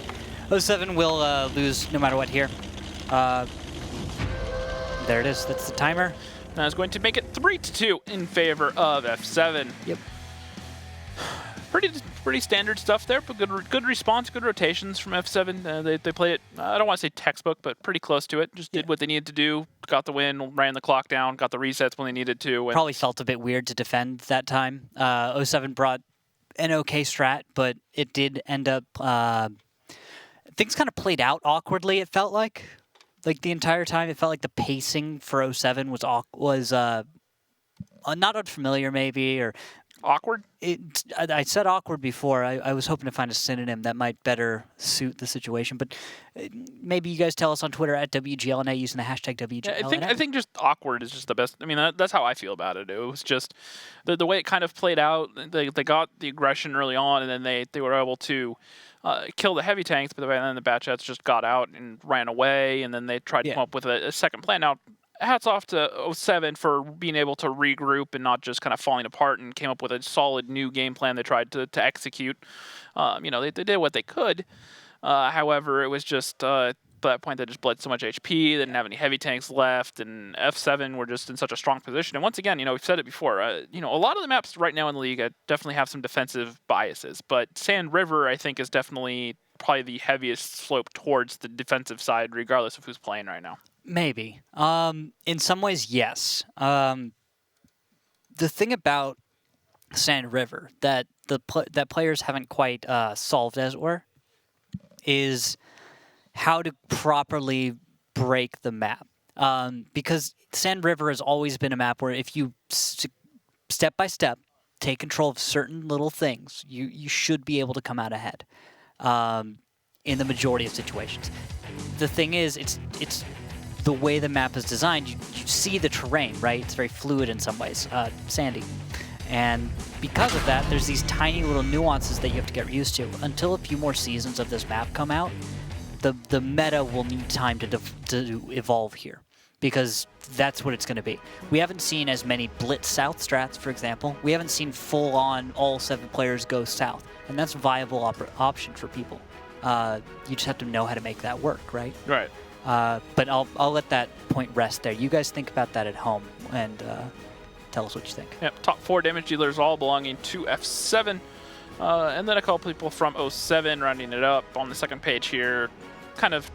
will lose no matter what here. There it is. That's the timer. That is going to make it 3-2 in favor of F7. Yep. Pretty standard stuff there, but good response, good rotations from F7. They played it, I don't want to say textbook, but pretty close to it. Just did what they needed to do, got the win, ran the clock down, got the resets when they needed to. Probably felt a bit weird to defend that time. 07 brought an okay strat, but it did end up... things kind of played out awkwardly, it felt like. Like the entire time, it felt like the pacing for 07 was not unfamiliar, maybe, or awkward. I said awkward before. I was hoping to find a synonym that might better suit the situation, but maybe you guys tell us on Twitter at WGLNA using the hashtag WGLNA. I think just awkward is just the best. I mean, that's how I feel about it. It was just the way it kind of played out. They got the aggression early on, and then they were able to kill the heavy tanks, but then the Batchats just got out and ran away, and then they tried to come up with a second plan. Now, hats off to 07 for being able to regroup and not just kind of falling apart, and came up with a solid new game plan they tried to execute. They did what they could. However, it was just at that point they just bled so much HP, they didn't have any heavy tanks left, and F7 were just in such a strong position. And once again, we've said it before, a lot of the maps right now in the league definitely have some defensive biases, but Sand River, I think, is definitely probably the heaviest slope towards the defensive side, regardless of who's playing right now. Maybe. In some ways, yes. The thing about Sand River that that players haven't quite solved, as it were, is how to properly break the map. Because Sand River has always been a map where if you step by step take control of certain little things, you should be able to come out ahead in the majority of situations. The thing is, it's the way the map is designed. You see the terrain, right? It's very fluid in some ways, sandy. And because of that, there's these tiny little nuances that you have to get used to. Until a few more seasons of this map come out, the meta will need time to evolve here, because that's what it's going to be. We haven't seen as many Blitz South strats, for example. We haven't seen full-on all 7 players go south, and that's a viable option for people. You just have to know how to make that work, right? Right. But I'll let that point rest there. You guys think about that at home and tell us what you think. Yep, top 4 damage dealers all belonging to F7. And then a couple people from 07 rounding it up on the second page here. Kind of,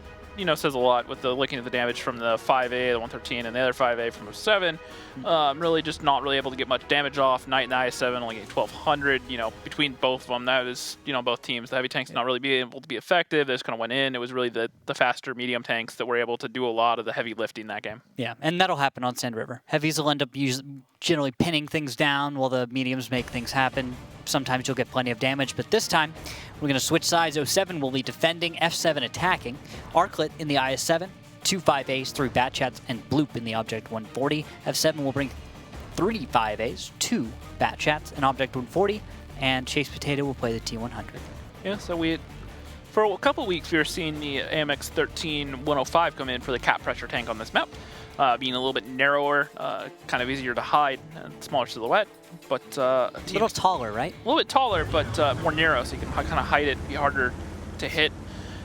says a lot with the looking at the damage from the 5A, the 113, and the other 5A from 07. Really just not really able to get much damage off. Knight and the I7 only getting 1,200. Between both of them, that is, both teams. The heavy tanks not really being able to be effective. They just kind of went in. It was really the faster medium tanks that were able to do a lot of the heavy lifting that game. Yeah, and that'll happen on Sand River. Heavies will end up generally pinning things down while the mediums make things happen. Sometimes you'll get plenty of damage, but this time we're going to switch sides. 07 will be defending, F7 attacking. Arclet in the IS-7, 2 5As, 3 Batchats, and Bloop in the Object 140. F7 will bring 3 5As, 2 Batchats, and Object 140, and Chase Potato will play the T100. Yeah, so for a couple weeks we were seeing the AMX 13-105 come in for the cap pressure tank on this map. Being a little bit narrower, kind of easier to hide, smaller silhouette, but a little taller, right? A little bit taller, but more narrow, so you can kind of hide it, be harder to hit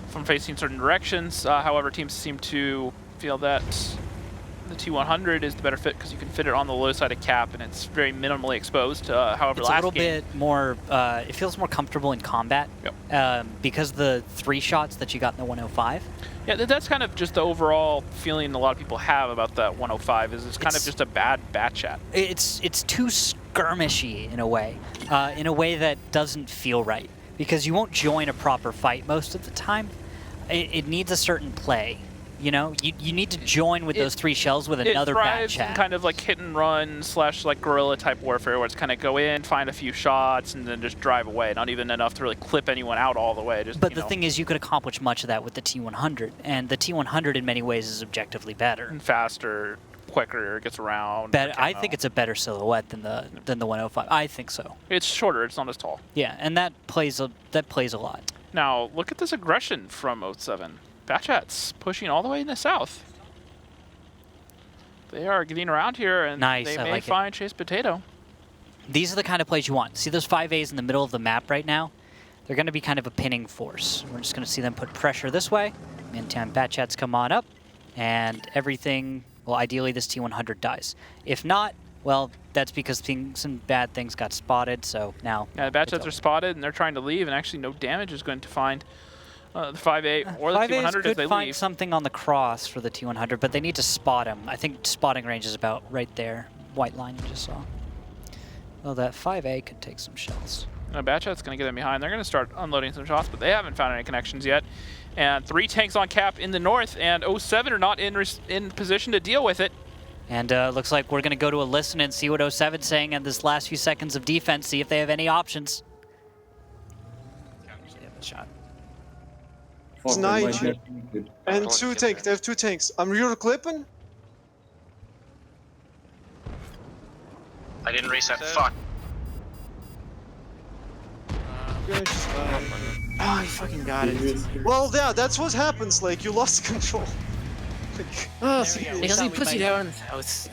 from facing certain directions. However, teams seem to feel that The T100 is the better fit because you can fit it on the low side of cap, and it's very minimally exposed. However, it's last a little game, bit more. It feels more comfortable in combat. Yep. Because the 3 shots that you got in the 105. Yeah, that's kind of just the overall feeling a lot of people have about that 105 is it's kind of just a bad bat chat. It's too skirmishy in a way that doesn't feel right, because you won't join a proper fight most of the time. It needs a certain play. You know, you need to join with those 3 shells with another bat chat. It thrives in kind of like hit and run / like guerrilla type warfare, where it's kind of go in, find a few shots, and then just drive away. Not even enough to really clip anyone out all the way. Just, but the thing is, you could accomplish much of that with the T100, and the T100 in many ways is objectively better. And faster, quicker, gets around. I think it's a better silhouette than the 105. I think so. It's shorter. It's not as tall. Yeah, and that plays a lot. Now look at this aggression from 07. Batchats pushing all the way in the south. They are getting around here, and they may find Chase Potato. These are the kind of plays you want. See those 5As in the middle of the map right now? They're going to be kind of a pinning force. We're just going to see them put pressure this way. Meantime, Batchats come on up, and everything, well, ideally this T100 dies. If not, well, that's because some bad things got spotted, so now... Yeah, the Batchats are spotted, and they're trying to leave, and actually no damage is going to find the 5A or the T100 as they could find leave. Something on the cross for the T100, but they need to spot him. I think spotting range is about right there. White line you just saw. Well, that 5A could take some shells. Batchat's going to get them behind. They're going to start unloading some shots, but they haven't found any connections yet. And 3 tanks on cap in the north, and 07 are not in position to deal with it. And looks like we're going to go to a listen and see what 07's saying in this last few seconds of defense, see if they have any options. Usually have a shot. It's 9 and 2 tanks. They have 2 tanks. I'm rear clipping. I didn't reset. Fuck. Oh, you fucking got it. Well, yeah, that's what happens. Like, you lost control. Because he puts you down in the house.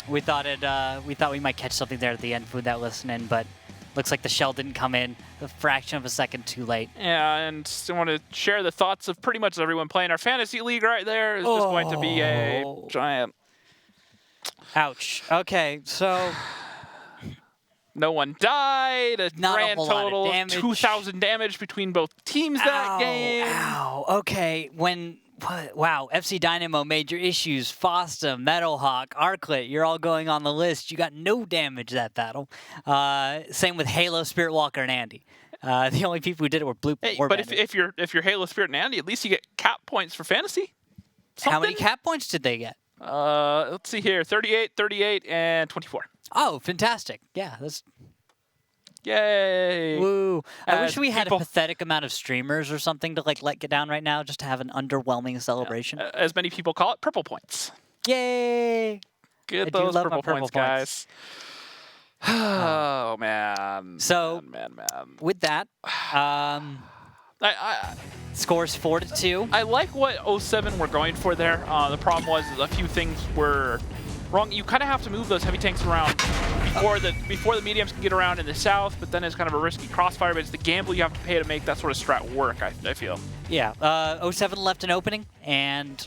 We thought we might catch something there at the end with that listening, but looks like the shell didn't come in a fraction of a second too late. Yeah, and I want to share the thoughts of pretty much everyone playing our fantasy league right there. Is just going to be a giant. Ouch. Okay, so no one died. A not grand a whole total lot of damage. 2,000 damage between both teams that game. Ow. Okay, wow, FC Dynamo, Major Issues, Fosta, Metalhawk, Arclit, you're all going on the list. You got no damage that battle. Same with Halo, Spirit Walker, and Andy. The only people who did it were Blue. Hey, but if you're Halo, Spirit, and Andy, at least you get cap points for fantasy. Something? How many cap points did they get? Let's see here, 38, 38, and 24. Oh, fantastic. Yeah, that's... Yay! Woo! I wish we had a pathetic amount of streamers or something to let get down right now, just to have an underwhelming celebration. As many people call it, purple points. Yay! Get those purple points, guys. Oh man. So man. With that, scores 4-2. I like what 07 were going for there. The problem was a few things were wrong. You kind of have to move those heavy tanks around before the mediums can get around in the south, but then it's kind of a risky crossfire, but it's the gamble you have to pay to make that sort of strat work, I feel. Yeah, 07 left an opening, and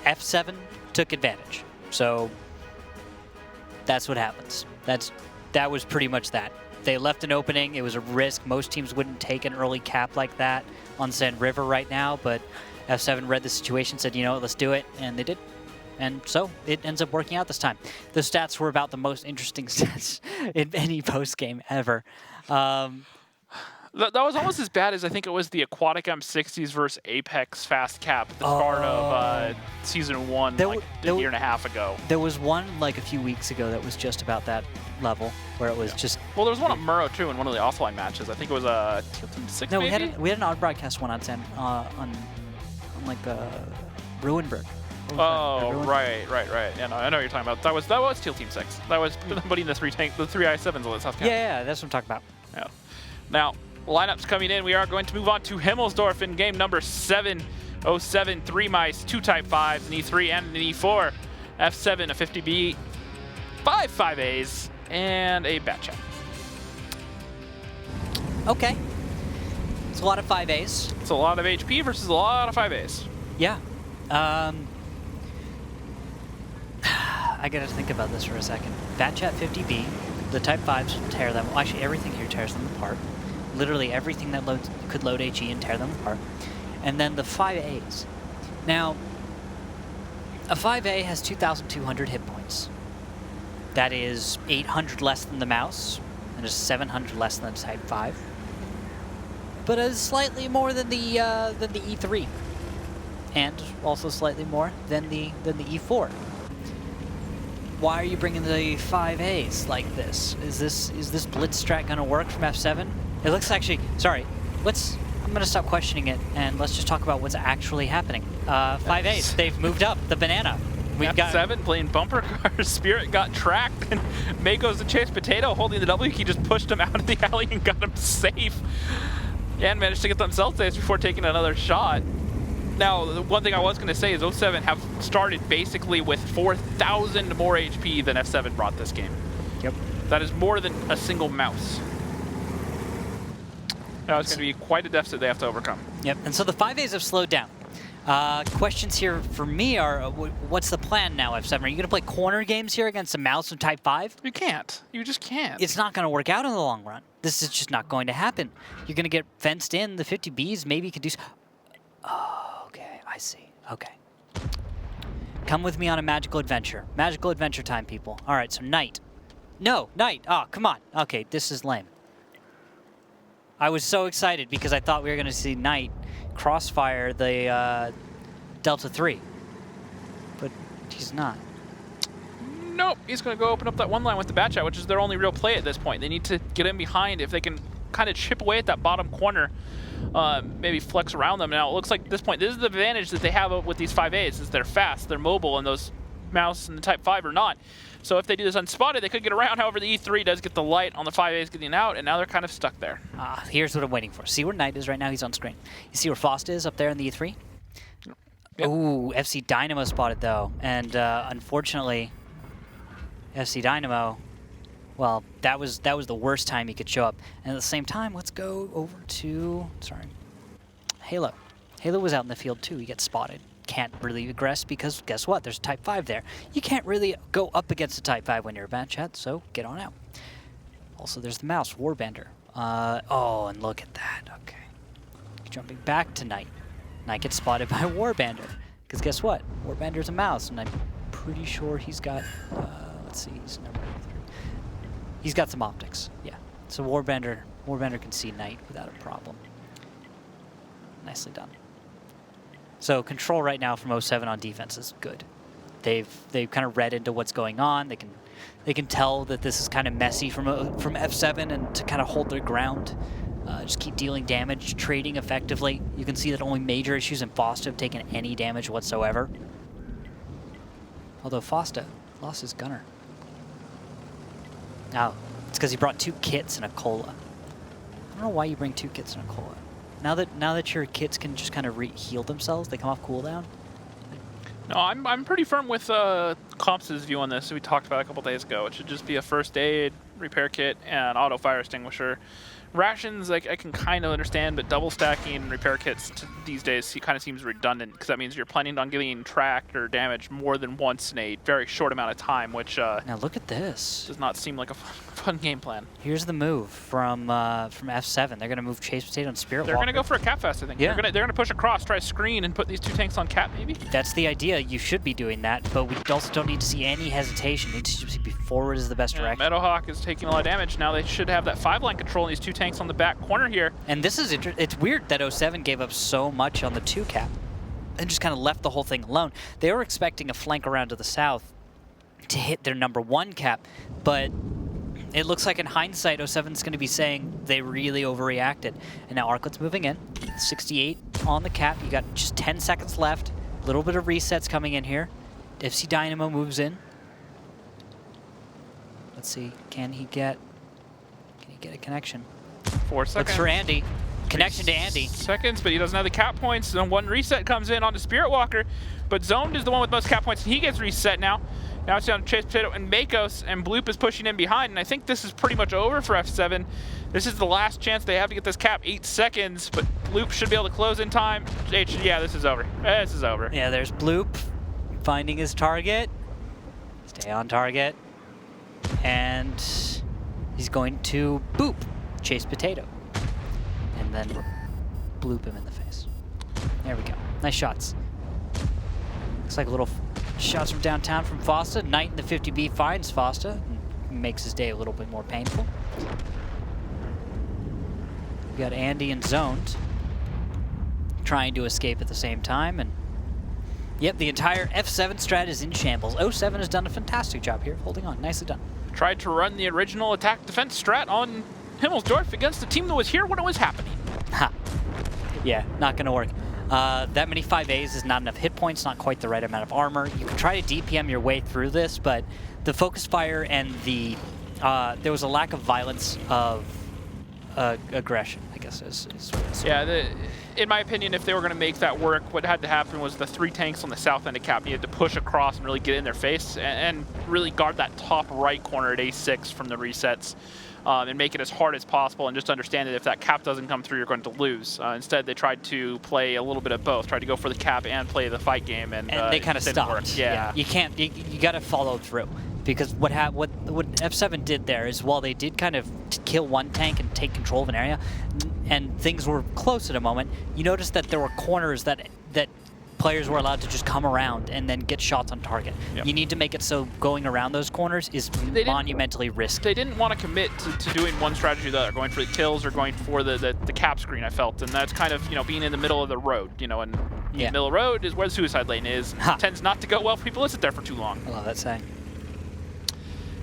F7 took advantage. So that's what happens. That was pretty much that. They left an opening. It was a risk. Most teams wouldn't take an early cap like that on Sand River right now, but F7 read the situation, said, you know what, let's do it, and they did. And so it ends up working out this time. The stats were about the most interesting stats in any post-game ever. That was almost as bad as I think it was the Aquatic M60s versus Apex fast cap at the start of Season 1 a year and a half ago. There was one a few weeks ago that was just about that level, where it was just... Well, there was one at Murrow, too, in one of the offline matches. I think it was a Teal Team 6, no, maybe? we had an odd broadcast one on Ruinberg. Oh, right. Yeah, no, I know what you're talking about. That was Teal Team 6. That was putting the three I7s on the South Cap. Yeah, that's what I'm talking about. Yeah. Now, lineups coming in. We are going to move on to Himmelsdorf in game number 7. 07, 3 mice, 2 Type 5s, an E3 and an E4. F7, a 50B, 5 5As, and a Batchat. Okay. It's a lot of 5As. It's a lot of HP versus a lot of 5As. Yeah. I gotta think about this for a second. Batchat 50B, the Type 5s tear them. Well, actually, everything here tears them apart. Literally everything that could load HE and tear them apart. And then the 5As. Now, a 5A has 2,200 hit points. That is 800 less than the mouse, and is 700 less than the Type 5. But is slightly more than the E3, and also slightly more than the E4. Why are you bringing the 5As like this? Is this blitz strat gonna work from F7? It looks actually. Sorry, I'm gonna stop questioning it and let's just talk about what's actually happening. 5As, they've moved up the banana. We've got F7 playing bumper cars. Spirit got tracked, and Mako's the chase potato holding the W. He just pushed him out of the alley and got him safe. And managed to get themselves safe before taking another shot. Now, the one thing I was going to say is 07 have started basically with 4,000 more HP than F7 brought this game. Yep. That is more than a single mouse. Now it's going to be quite a deficit they have to overcome. Yep, and so the 5As have slowed down. Questions here for me are, what's the plan now, F7? Are you going to play corner games here against a mouse and Type 5? You can't. You just can't. It's not going to work out in the long run. This is just not going to happen. You're going to get fenced in. The 50Bs maybe you could do... Oh, okay, I see. Okay. Come with me on a magical adventure. Magical adventure time, people. All right, so Knight. No, Knight. Oh, come on. Okay, this is lame. I was so excited because I thought we were going to see Knight crossfire the Delta 3, but he's not. Nope, he's going to go open up that one line with the Batchat, which is their only real play at this point. They need to get in behind. If they can kind of chip away at that bottom corner, maybe flex around them. Now, it looks like at this point, this is the advantage that they have with these 5As, is they're fast, they're mobile, and those mouse and the Type 5 are not. So if they do this unspotted, they could get around. However, the E3 does get the light on the 5As getting out, and now they're kind of stuck there. Here's what I'm waiting for. See where Knight is right now? He's on screen. You see where Faust is up there in the E3? Yep. Ooh, FC Dynamo spotted, though. And unfortunately, FC Dynamo, well, that was the worst time he could show up. And at the same time, let's go over to, Halo. Halo was out in the field, too. He gets spotted. Can't really aggress because guess what? There's a Type 5 there. You can't really go up against a Type 5 when you're a Batchat, so get on out. Also, there's the mouse, Warbender. Oh, and look at that. Okay. Jumping back to Knight. Knight gets spotted by Warbender. Because guess what? Warbender's a mouse, and I'm pretty sure he's got, let's see, he's number 3. He's got some optics, yeah. So Warbender can see Knight without a problem. Nicely done. So control right now from 07 on defense is good. They've kind of read into what's going on. They can tell that this is kind of messy from F7 and to kind of hold their ground. Just keep dealing damage, trading effectively. You can see that only major issues in Fosta have taken any damage whatsoever. Although Fosta lost his gunner. Now, it's because he brought 2 kits and a cola. I don't know why you bring 2 kits and a cola. Now that your kits can just kind of heal themselves, they come off cooldown. No, I'm pretty firm with Comps' view on this. We talked about it a couple days ago. It should just be a first aid, repair kit, and auto fire extinguisher. Rations, I can kind of understand, but double stacking repair kits these days kind of seems redundant because that means you're planning on getting tracked or damaged more than once in a very short amount of time, which now look at this. Does not seem like a fun game plan. Here's the move from F7. They're going to move Chase Potato and Spirit They're Walker. going to go for a cap fest, I think. Yeah. They're going to push across, try to screen, and put these 2 tanks on cap, maybe? That's the idea. You should be doing that, but we also don't need to see any hesitation. We need to just be forward is the best direction. Meadowhawk is taking a lot of damage. Now they should have that 5-line control and these 2 tanks on the back corner here. And this is it's weird that 07 gave up so much on the 2 cap and just kind of left the whole thing alone. They were expecting a flank around to the south to hit their number 1 cap, but it looks like in hindsight 07's going to be saying they really overreacted. And now Arclet's moving in. 68 on the cap. You got just 10 seconds left. A little bit of resets coming in here. FC Dynamo moves in. Let's see, can he get a connection? 4 seconds. Looks for Andy. Connection to Andy. Seconds, but he doesn't have the cap points. Then 1 reset comes in onto Spirit Walker, but Zoned is the one with most cap points, and he gets reset now. Now it's down to Chase Potato and Makos, and Bloop is pushing in behind, and I think this is pretty much over for F7. This is the last chance they have to get this cap, 8 seconds, but Bloop should be able to close in time. Yeah, this is over. This is over. Yeah, there's Bloop finding his target. He's Stay on target. And he's going to boop Chase Potato. And then bloop him in the face. There we go. Nice shots. Looks like little shots from downtown from Fosta. Knight in the 50B finds Fosta and makes his day a little bit more painful. We got Andy and Zoned trying to escape at the same time. And yep, the entire F7 strat is in shambles. 07 has done a fantastic job here, holding on. Nicely done. Tried to run the original attack defense strat on Himmelsdorf against the team that was here when it was happening. Ha. Yeah, not going to work. That many 5As is not enough hit points, not quite the right amount of armor. You can try to DPM your way through this, but the focus fire and the there was a lack of violence of aggression, I guess is what it's. Yeah, in my opinion, if they were going to make that work, what had to happen was the 3 tanks on the south end of cap needed to push across and really get in their face and really guard that top right corner at A6 from the resets. And make it as hard as possible, and just understand that if that cap doesn't come through, you're going to lose. Instead, they tried to play a little bit of both, tried to go for the cap and play the fight game, and they kind of stopped. Yeah. You can't. You got to follow through, because what F7 did there is, while they did kind of kill one tank and take control of an area, and things were close at a moment, you noticed that there were corners that players were allowed to just come around and then get shots on target. Yep. You need to make it so going around those corners is monumentally risky. They didn't want to commit to doing one strategy or the other, going for the kills or going for the cap screen, I felt. And that's kind of, being in the middle of the road, and in the middle of the road is where the suicide lane is. It tends not to go well for people that sit there for too long. I love that saying.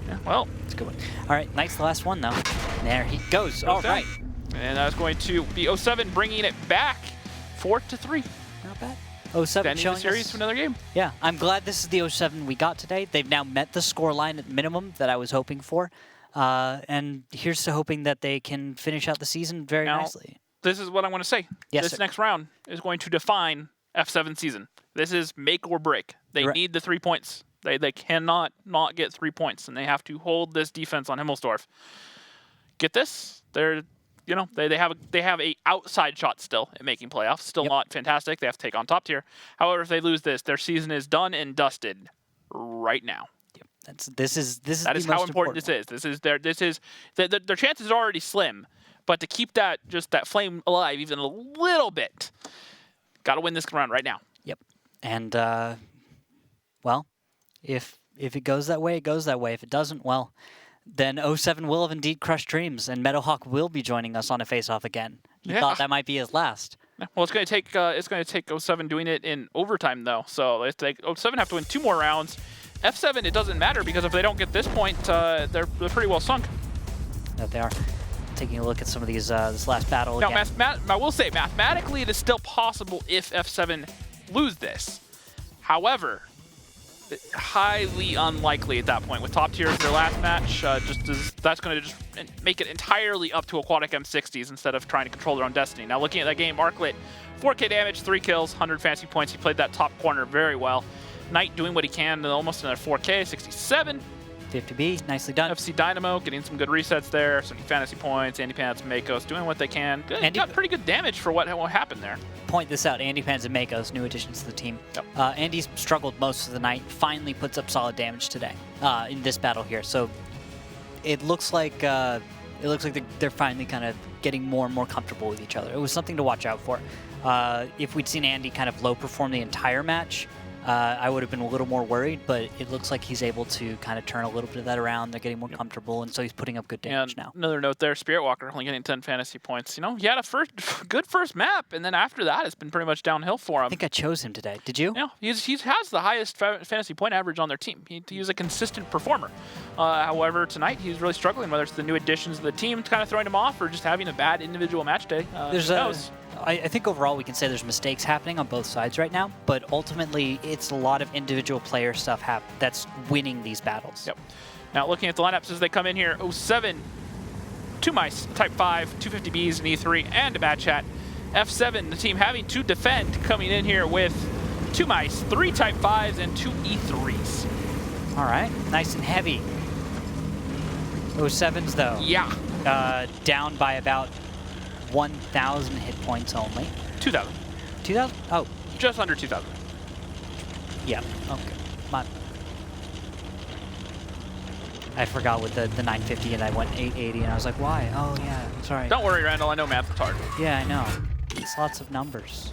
Yeah, well. It's a good one. All right, nice last one, though. There he goes. All right. And that's going to be 07 bringing it back 4-3. Not bad. 07 showing the series to another game. Yeah, I'm glad this is the 07 we got today. They've now met the score line at minimum that I was hoping for. And here's to hoping that they can finish out the season very nicely. This is what I want to say. Yes, this next round is going to define F7 season. This is make or break. They need the 3 points. They cannot not get 3 points, and they have to hold this defense on Himmelsdorf. Get this? They have a outside shot still at making playoffs. Still not fantastic. They have to take on top tier. However, if they lose this, their season is done and dusted right now. Yep. That is how important this is. Their chances are already slim, but to keep that flame alive even a little bit, got to win this round right now. Yep. And well, if it goes that way, it goes that way. If it doesn't, well, then 07 will have indeed crushed dreams, and Meadowhawk will be joining us on a face-off again. He thought that might be his last. Well, it's going to take 07 doing it in overtime though. So if 07 have to win 2 more rounds, F7 it doesn't matter, because if they don't get this point, they're pretty well sunk. That they are. Taking a look at some of these this last battle again. Now, I will say mathematically it is still possible if F7 lose this. However, highly unlikely at that point. With top tier as their last match, that's going to just make it entirely up to Aquatic M60s instead of trying to control their own destiny. Now, looking at that game, Arclit, 4K damage, 3 kills, 100 fantasy points. He played that top corner very well. Knight doing what he can, almost another 4K, 67. 50B, nicely done. FC Dynamo getting some good resets there, some fantasy points. Andy Pants, Makos doing what they can. Good, got pretty good damage for what happened there. Point this out, Andy Pans and Makos, new additions to the team. Yep. Andy's struggled most of the night, finally puts up solid damage today in this battle here. So it looks like they're finally kind of getting more and more comfortable with each other. It was something to watch out for. If we'd seen Andy kind of low perform the entire match, I would have been a little more worried, but it looks like he's able to kind of turn a little bit of that around. They're getting more comfortable, and so he's putting up good damage now. Another note there, Spirit Walker only getting 10 fantasy points. He had a good first map, and then after that, it's been pretty much downhill for him. I think I chose him today. Did you? Yeah, he has the highest fantasy point average on their team. He's a consistent performer. However, tonight he's really struggling, whether it's the new additions to the team kind of throwing him off or just having a bad individual match day. I think overall we can say there's mistakes happening on both sides right now, but ultimately it's a lot of individual player stuff that's winning these battles. Yep. Now looking at the lineups as they come in here, 07, 2 mice, type 5, 250Bs, an E3, and a bad chat. F7, the team having to defend, coming in here with 2 mice, 3 type 5s, and 2 E3s. All right, nice and heavy. 07s though. Yeah. Down by about 1,000 hit points only. 2,000. 2,000? Oh. Just under 2,000. Yeah, okay. I forgot with the 950 and I went 880 and I was like, why? Oh yeah, sorry. Don't worry, Randall. I know math is hard. Yeah, I know. It's lots of numbers.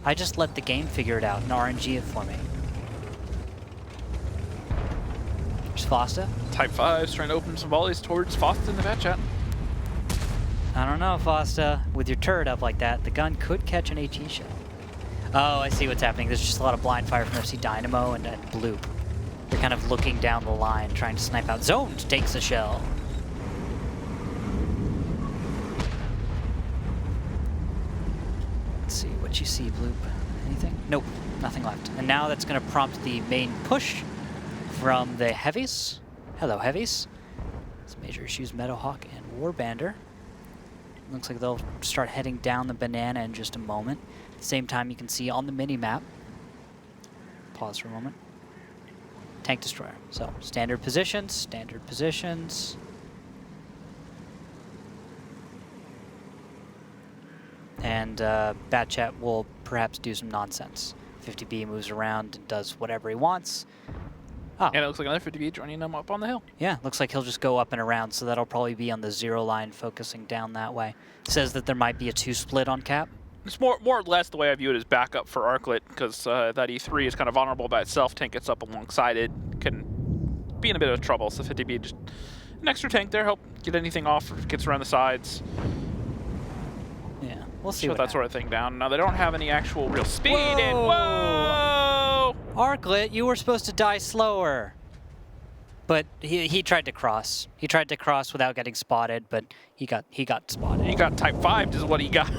I just let the game figure it out and RNG it for me. There's Fosta. Type 5's trying to open some volleys towards Fosta in the bat chat. I don't know, Fosta. With your turret up like that, the gun could catch an HE shell. Oh, I see what's happening. There's just a lot of blind fire from FC Dynamo and Bloop. They're kind of looking down the line, trying to snipe out. Zoned takes a shell. Let's see what you see, Bloop. Anything? Nope, nothing left. And now that's going to prompt the main push from the heavies. Hello, heavies. It's Major Issues, Meadowhawk, and Warbander. Looks like they'll start heading down the banana in just a moment. At the same time, you can see on the mini-map. Pause for a moment. Tank Destroyer. So, standard positions, standard positions. And Bat Chat will perhaps do some nonsense. 50B moves around and does whatever he wants. Oh. And it looks like another 50B joining them up on the hill. Yeah, looks like he'll just go up and around, so that'll probably be on the 0 line, focusing down that way. It says that there might be a 2 split on cap. It's more or less the way I view it as backup for Arclet, because that E3 is kind of vulnerable by itself. Tank gets up alongside it, can be in a bit of trouble. So 50B just an extra tank there, help get anything off if it gets around the sides. Yeah, we'll see Shut what that happens. sort of thing down. Now they don't have any actual real speed. And Whoa! whoa! Arclet, you were supposed to die slower. But he tried to cross. He tried to cross without getting spotted, but he got spotted. He got type 5 is what he got.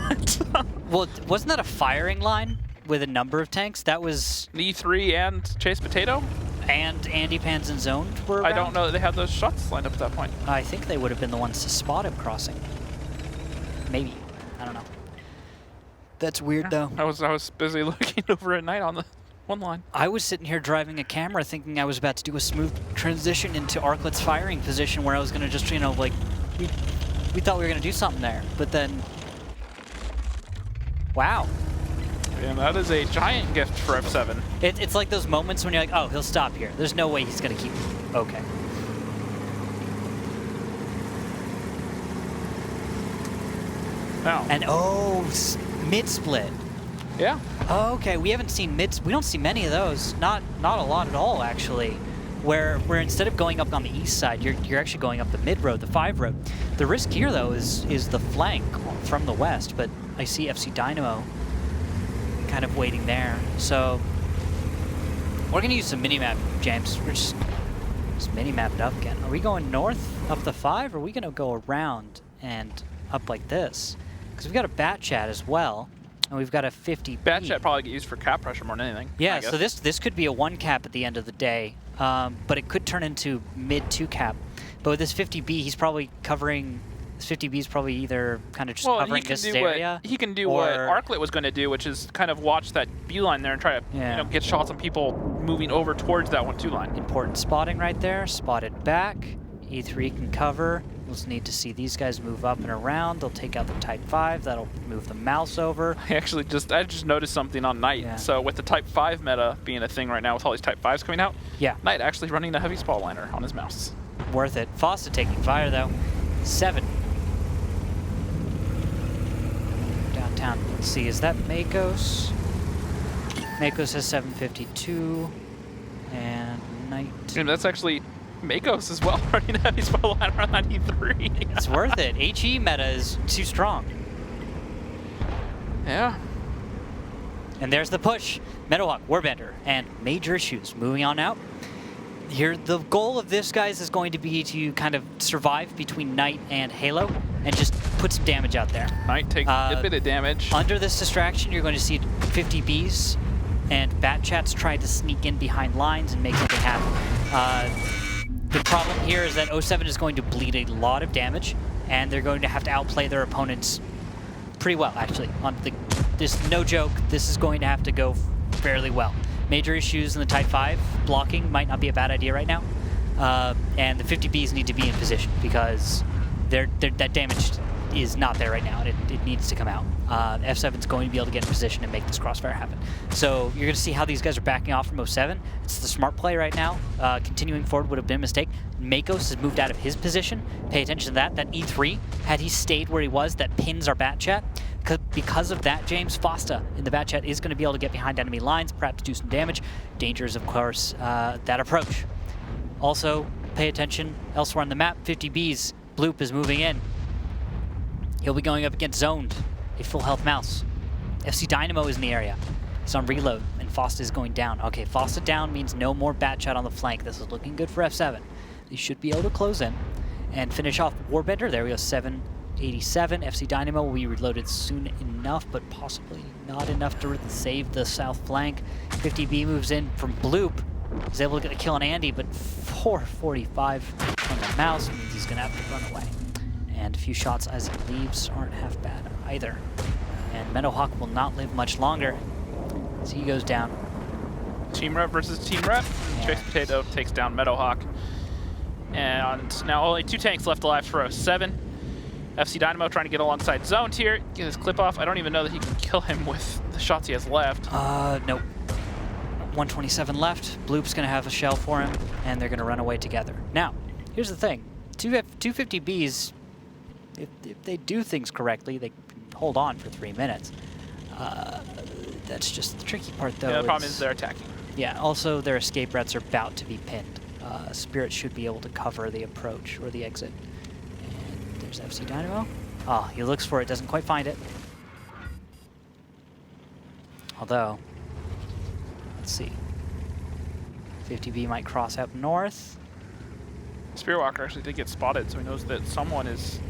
Well, wasn't that a firing line with a number of tanks? That was E3 and Chase Potato? And Andy Pans and Zoned were around? I don't know that they had those shots lined up at that point. I think they would have been the ones to spot him crossing. Maybe. I don't know. That's weird, though. I was busy looking over at night on the one line. I was sitting here driving a camera thinking I was about to do a smooth transition into Arclet's firing position where I was going to just, you know, like, we thought we were going to do something there. But then, wow. And that is a giant gift for F7. It's like those moments when you're like, oh, he'll stop here. There's no way he's going to keep. Okay. Now. And oh, mid-split. Yeah. Oh, okay, we haven't seen mids. We don't see many of those. Not a lot at all, actually. Where instead of going up on the east side, you're actually going up the mid road, the 5 road. The risk here, though, is the flank from the west. But I see FC Dynamo kind of waiting there. So we're gonna use some mini-map, James. We're just mini-map it up again. Are we going north up the 5, or are we gonna go around and up like this? Because we've got a Bat Chat as well. And we've got a 50B. Bat Chat probably get used for cap pressure more than anything. Yeah, so this could be a 1 cap at the end of the day, but it could turn into mid 2 cap. But with this 50B, he's probably covering. This 50B is probably either kind of just covering this area. He can do what Arclet was going to do, which is kind of watch that B line there and try to you know, get shots on people moving over towards that 1-2 line. Important spotting right there. Spotted back. E3 can cover. We'll just need to see these guys move up and around. They'll take out the Type 5. That'll move the mouse over. I just noticed something on Knight. Yeah. So with the Type 5 meta being a thing right now with all these Type 5s coming out, yeah, Knight actually running a heavy spall liner on his mouse. Worth it. Fosta taking fire though. 7. Downtown. Let's see, is that Makos? Makos has 752. And Knight. And that's actually Makos as well, running a heavy spell line around that E3. It's worth it. HE meta is too strong. Yeah. And there's the push. Meadowhawk, Warbender, and Major Issues moving on out. Here, the goal of this, guys, is going to be to kind of survive between Knight and Halo and just put some damage out there. Knight takes a bit of damage. Under this distraction, you're going to see 50 Bs, and Bat Chats try to sneak in behind lines and make something happen. The problem here is that 07 is going to bleed a lot of damage, and they're going to have to outplay their opponents pretty well, actually. This no joke, this is going to have to go fairly well. Major Issues in the Type 5 blocking might not be a bad idea right now, and the 50Bs need to be in position because that damage is not there right now, and it needs to come out. F7's going to be able to get in position and make this crossfire happen. So you're going to see how these guys are backing off from 07. It's the smart play right now. Continuing forward would have been a mistake. Makos has moved out of his position. Pay attention to that. That E3, had he stayed where he was, that pins our bat chat. Because of that, James, Fosta in the bat chat is going to be able to get behind enemy lines, perhaps do some damage. Danger is, of course, that approach. Also, pay attention elsewhere on the map. 50Bs, Bloop is moving in. He'll be going up against Zoned, a full health mouse. FC Dynamo is in the area. He's on reload, and Fosta is going down. Okay, Fosta down means no more bat chat on the flank. This is looking good for F7. They should be able to close in and finish off Warbender. There we go, 787. FC Dynamo will be reloaded soon enough, but possibly not enough to save the south flank. 50B moves in from Bloop. He's able to get a kill on Andy, but 445 on the mouse means he's going to have to run away. And a few shots as he leaves aren't half bad either. And Meadowhawk will not live much longer as he goes down. Team Rep versus Team Rep. Trace Potato takes down Meadowhawk. And now only 2 tanks left alive for 07. FC Dynamo trying to get alongside Zoned here. Get his clip off. I don't even know that he can kill him with the shots he has left. Nope. 127 left. Bloop's going to have a shell for him, and they're going to run away together. Now, here's the thing. 250Bs, if they do things correctly, they can hold on for 3 minutes. That's just the tricky part, though. Yeah, the problem is they're attacking. Yeah, also their escape routes are about to be pinned. Spirit should be able to cover the approach or the exit. And there's FC Dynamo. Oh, he looks for it, doesn't quite find it. Although, let's see. 50B might cross up north. Spearwalker actually did get spotted, so he knows that someone is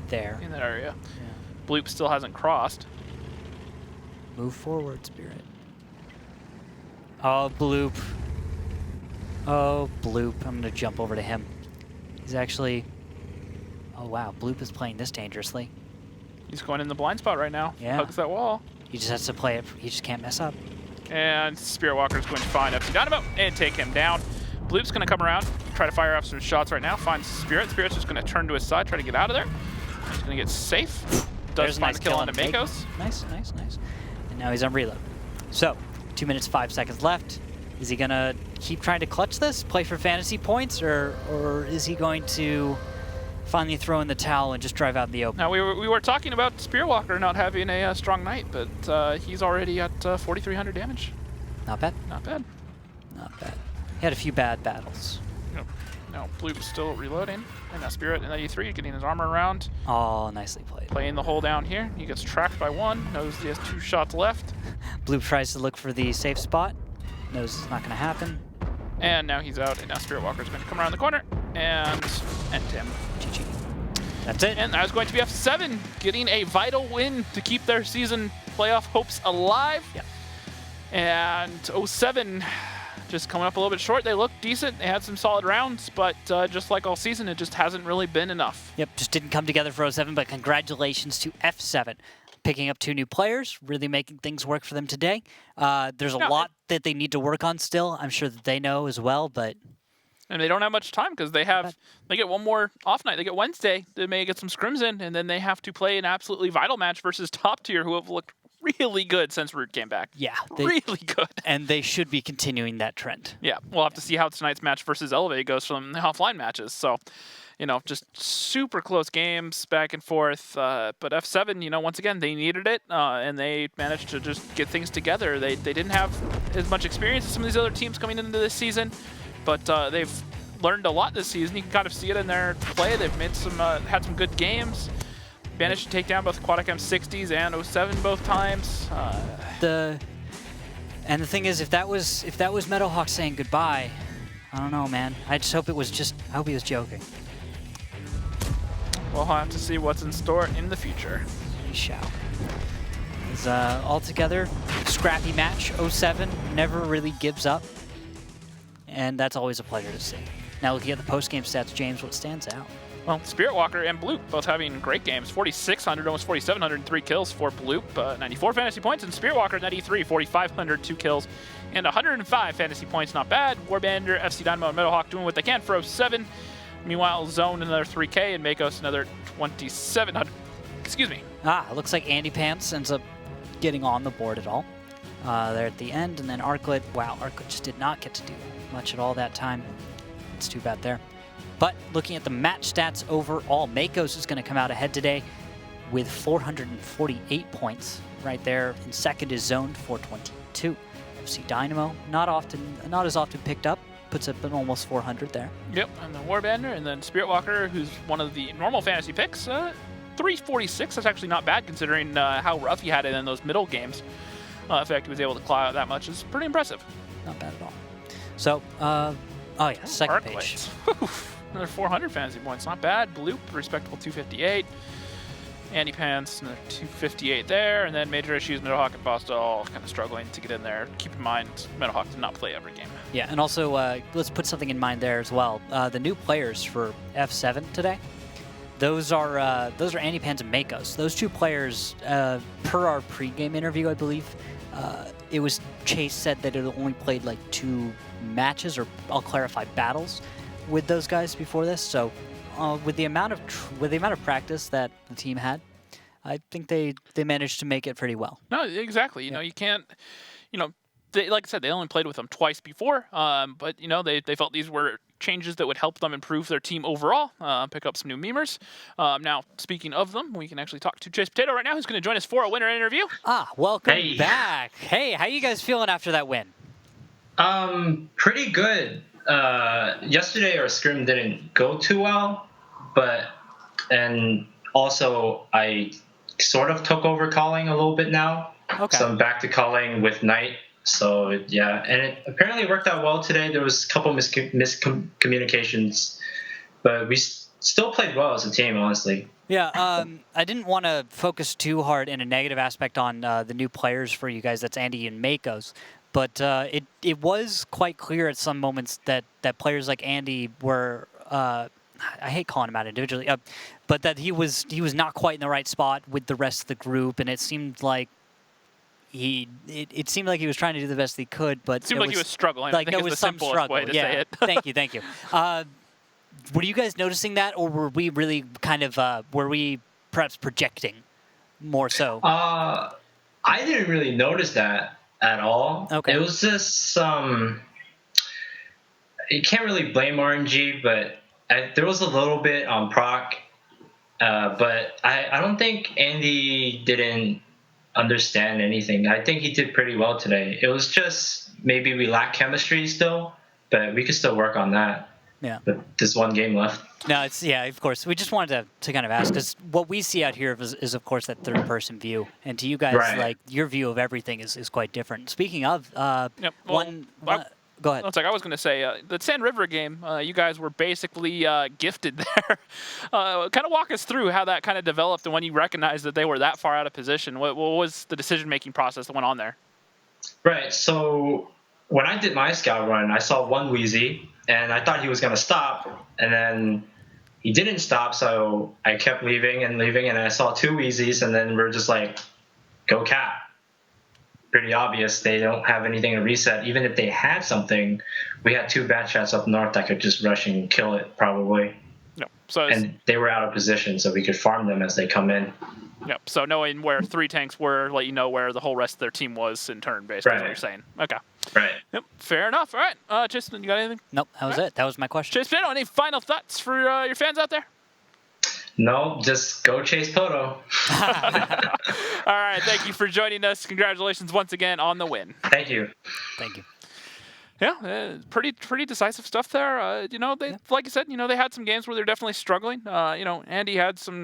there in that area. Yeah. Bloop still hasn't crossed. Move forward, Spirit. Oh, Bloop. Oh, Bloop. I'm going to jump over to him. He's actually... Oh, wow. Bloop is playing this dangerously. He's going in the blind spot right now. Yeah. Hugs that wall. He just has to play it. He just can't mess up. And Spearwalker's going to find FC Dynamo and take him down. Bloop's going to come around, try to fire off some shots right now. Finds Spirit. Spirit's just going to turn to his side, try to get out of there. He's going to get safe. Does find a kill on Makos. Nice, nice, nice. And now he's on reload. So, 2 minutes, 5 seconds left. Is he going to keep trying to clutch this, play for fantasy points, or is he going to finally throw in the towel and just drive out in the open? Now, we were talking about Spearwalker not having a strong night, but he's already at 4,300 damage. Not bad. Not bad. Not bad. He had a few bad battles. Yep. Now, Bloop's still reloading. And now Spirit in E3 getting his armor around. Oh, nicely played. Playing the hole down here. He gets tracked by one. Knows he has 2 shots left. Bloop tries to look for the safe spot. Knows it's not going to happen. And now he's out. And now Spearwalker's going to come around the corner and end him. GG. That's it. And that was going to be F7 getting a vital win to keep their season playoff hopes alive. Yep. And 07 just coming up a little bit short. They looked decent. They had some solid rounds, but just like all season, it just hasn't really been enough. Yep, just didn't come together for 07, but congratulations to F7. Picking up 2 new players, really making things work for them today. There's a lot that they need to work on still. I'm sure that they know as well, but... And they don't have much time because they get one more off night. They get Wednesday. They may get some scrims in, and then they have to play an absolutely vital match versus top tier who have looked really good since Root came back. Yeah. Really good. And they should be continuing that trend. Yeah, we'll have to see how tonight's match versus Elevate goes from the offline matches. So, you know, just super close games back and forth. But F7, you know, once again, they needed it, and they managed to just get things together. They didn't have as much experience as some of these other teams coming into this season, but they've learned a lot this season. You can kind of see it in their play. They've made some, had some good games. Managed to take down both Aquatic M60s and 07 both times. And the thing is, if that was Meadowhawk saying goodbye, I don't know, man. I just hope it was just. I hope he was joking. We'll have to see what's in store in the future. We shall. It's altogether scrappy match. 07 never really gives up, and that's always a pleasure to see. Now looking at the post-game stats, James, what stands out? Well, Spiritwalker and Bloop both having great games. 4,600, almost 4,700, 3 kills for Bloop. 94 fantasy points, and Spiritwalker at E3, 4,500, 2 kills, and 105 fantasy points. Not bad. Warbender, FC Dynamo, and Meadowhawk doing what they can for 07. Meanwhile, Zone another 3K, and Makos another 2,700. Excuse me. It looks like Andy Pants ends up getting on the board at all. There at the end, and then Arklet. Wow, Arklet just did not get to do much at all that time. It's too bad there. But looking at the match stats overall, Makos is going to come out ahead today with 448 points. Right there in second is Zoned, 422. FC Dynamo, not as often picked up, puts up an almost 400 there. Yep, and the Warbender, and then Spirit Walker, who's one of the normal fantasy picks. 346, that's actually not bad considering how rough he had it in those middle games. In fact, he was able to claw out that much. Is pretty impressive. Not bad at all. So, oh yeah, second page. Another 400 fantasy points, not bad. Bloop, respectable 258. Andy Pants, another 258 there. And then major issues, Meadowhawk and Bosta all kind of struggling to get in there. Keep in mind, Meadowhawk did not play every game. Yeah, and also let's put something in mind there as well. The new players for F7 today, those are Andy Pants and Makos. Those two players, per our pregame interview, I believe, it was Chase said that it only played like 2 matches, or I'll clarify, battles with those guys before this. So with the amount of practice that the team had, I think they managed to make it pretty well. No, exactly. You know, you can't, like I said, they only played with them twice before, but they felt these were changes that would help them improve their team overall, pick up some new memers. Now, speaking of them, we can actually talk to Chase Potato right now, who's going to join us for a winner interview. Welcome back. Hey, how you guys feeling after that win? Pretty good. Yesterday our scrim didn't go too well, and also I sort of took over calling a little bit now. Okay. So I'm back to calling with Knight. So yeah, and it apparently worked out well today. There was a couple miscommunications, but we still played well as a team, honestly. Yeah, I didn't want to focus too hard in a negative aspect on the new players for you guys. That's Andy and Makos. But it was quite clear at some moments that players like Andy were, I hate calling him out individually, but that he was not quite in the right spot with the rest of the group, and it seemed like it seemed like he was trying to do the best he could, but it seemed like he was struggling. Like I think there was it's the some simplest struggle. way to say it. Thank you. Were you guys noticing that, or were we really kind of were we perhaps projecting more so? I didn't really notice that at all. Okay. It was just you can't really blame RNG, but there was a little bit on proc, but I don't think Andy didn't understand anything. I think he did pretty well today. It was just maybe we lack chemistry still, but we could still work on that. Yeah. But there's one game left. No, of course. We just wanted to kind of ask, because what we see out here is of course, that third-person view. And to you guys, like, your view of everything is quite different. Speaking of, go ahead. It's like I was going to say, the Sand River game, you guys were basically gifted there. Kind of walk us through how that kind of developed and when you recognized that they were that far out of position. What was the decision-making process that went on there? Right, so when I did my scout run, I saw one Wheezy, and I thought he was going to stop, and then he didn't stop, so I kept leaving, and I saw 2 Wheezys, and then we're just like, go cap. Pretty obvious they don't have anything to reset. Even if they had something, we had 2 bat shots up north that could just rush and kill it, probably. No. And they were out of position, so we could farm them as they come in. Yep. So knowing where 3 tanks were, let you know where the whole rest of their team was in turn, basically, is what you're saying. Okay. Right. Yep. Fair enough. All right. Jason, you got anything? Nope. That was it. That was my question. Chase Pino, any final thoughts for your fans out there? No, just go chase Poto. All right. Thank you for joining us. Congratulations once again on the win. Thank you. Thank you. Yeah, pretty decisive stuff there. Like you said, they had some games where they're definitely struggling. Andy had some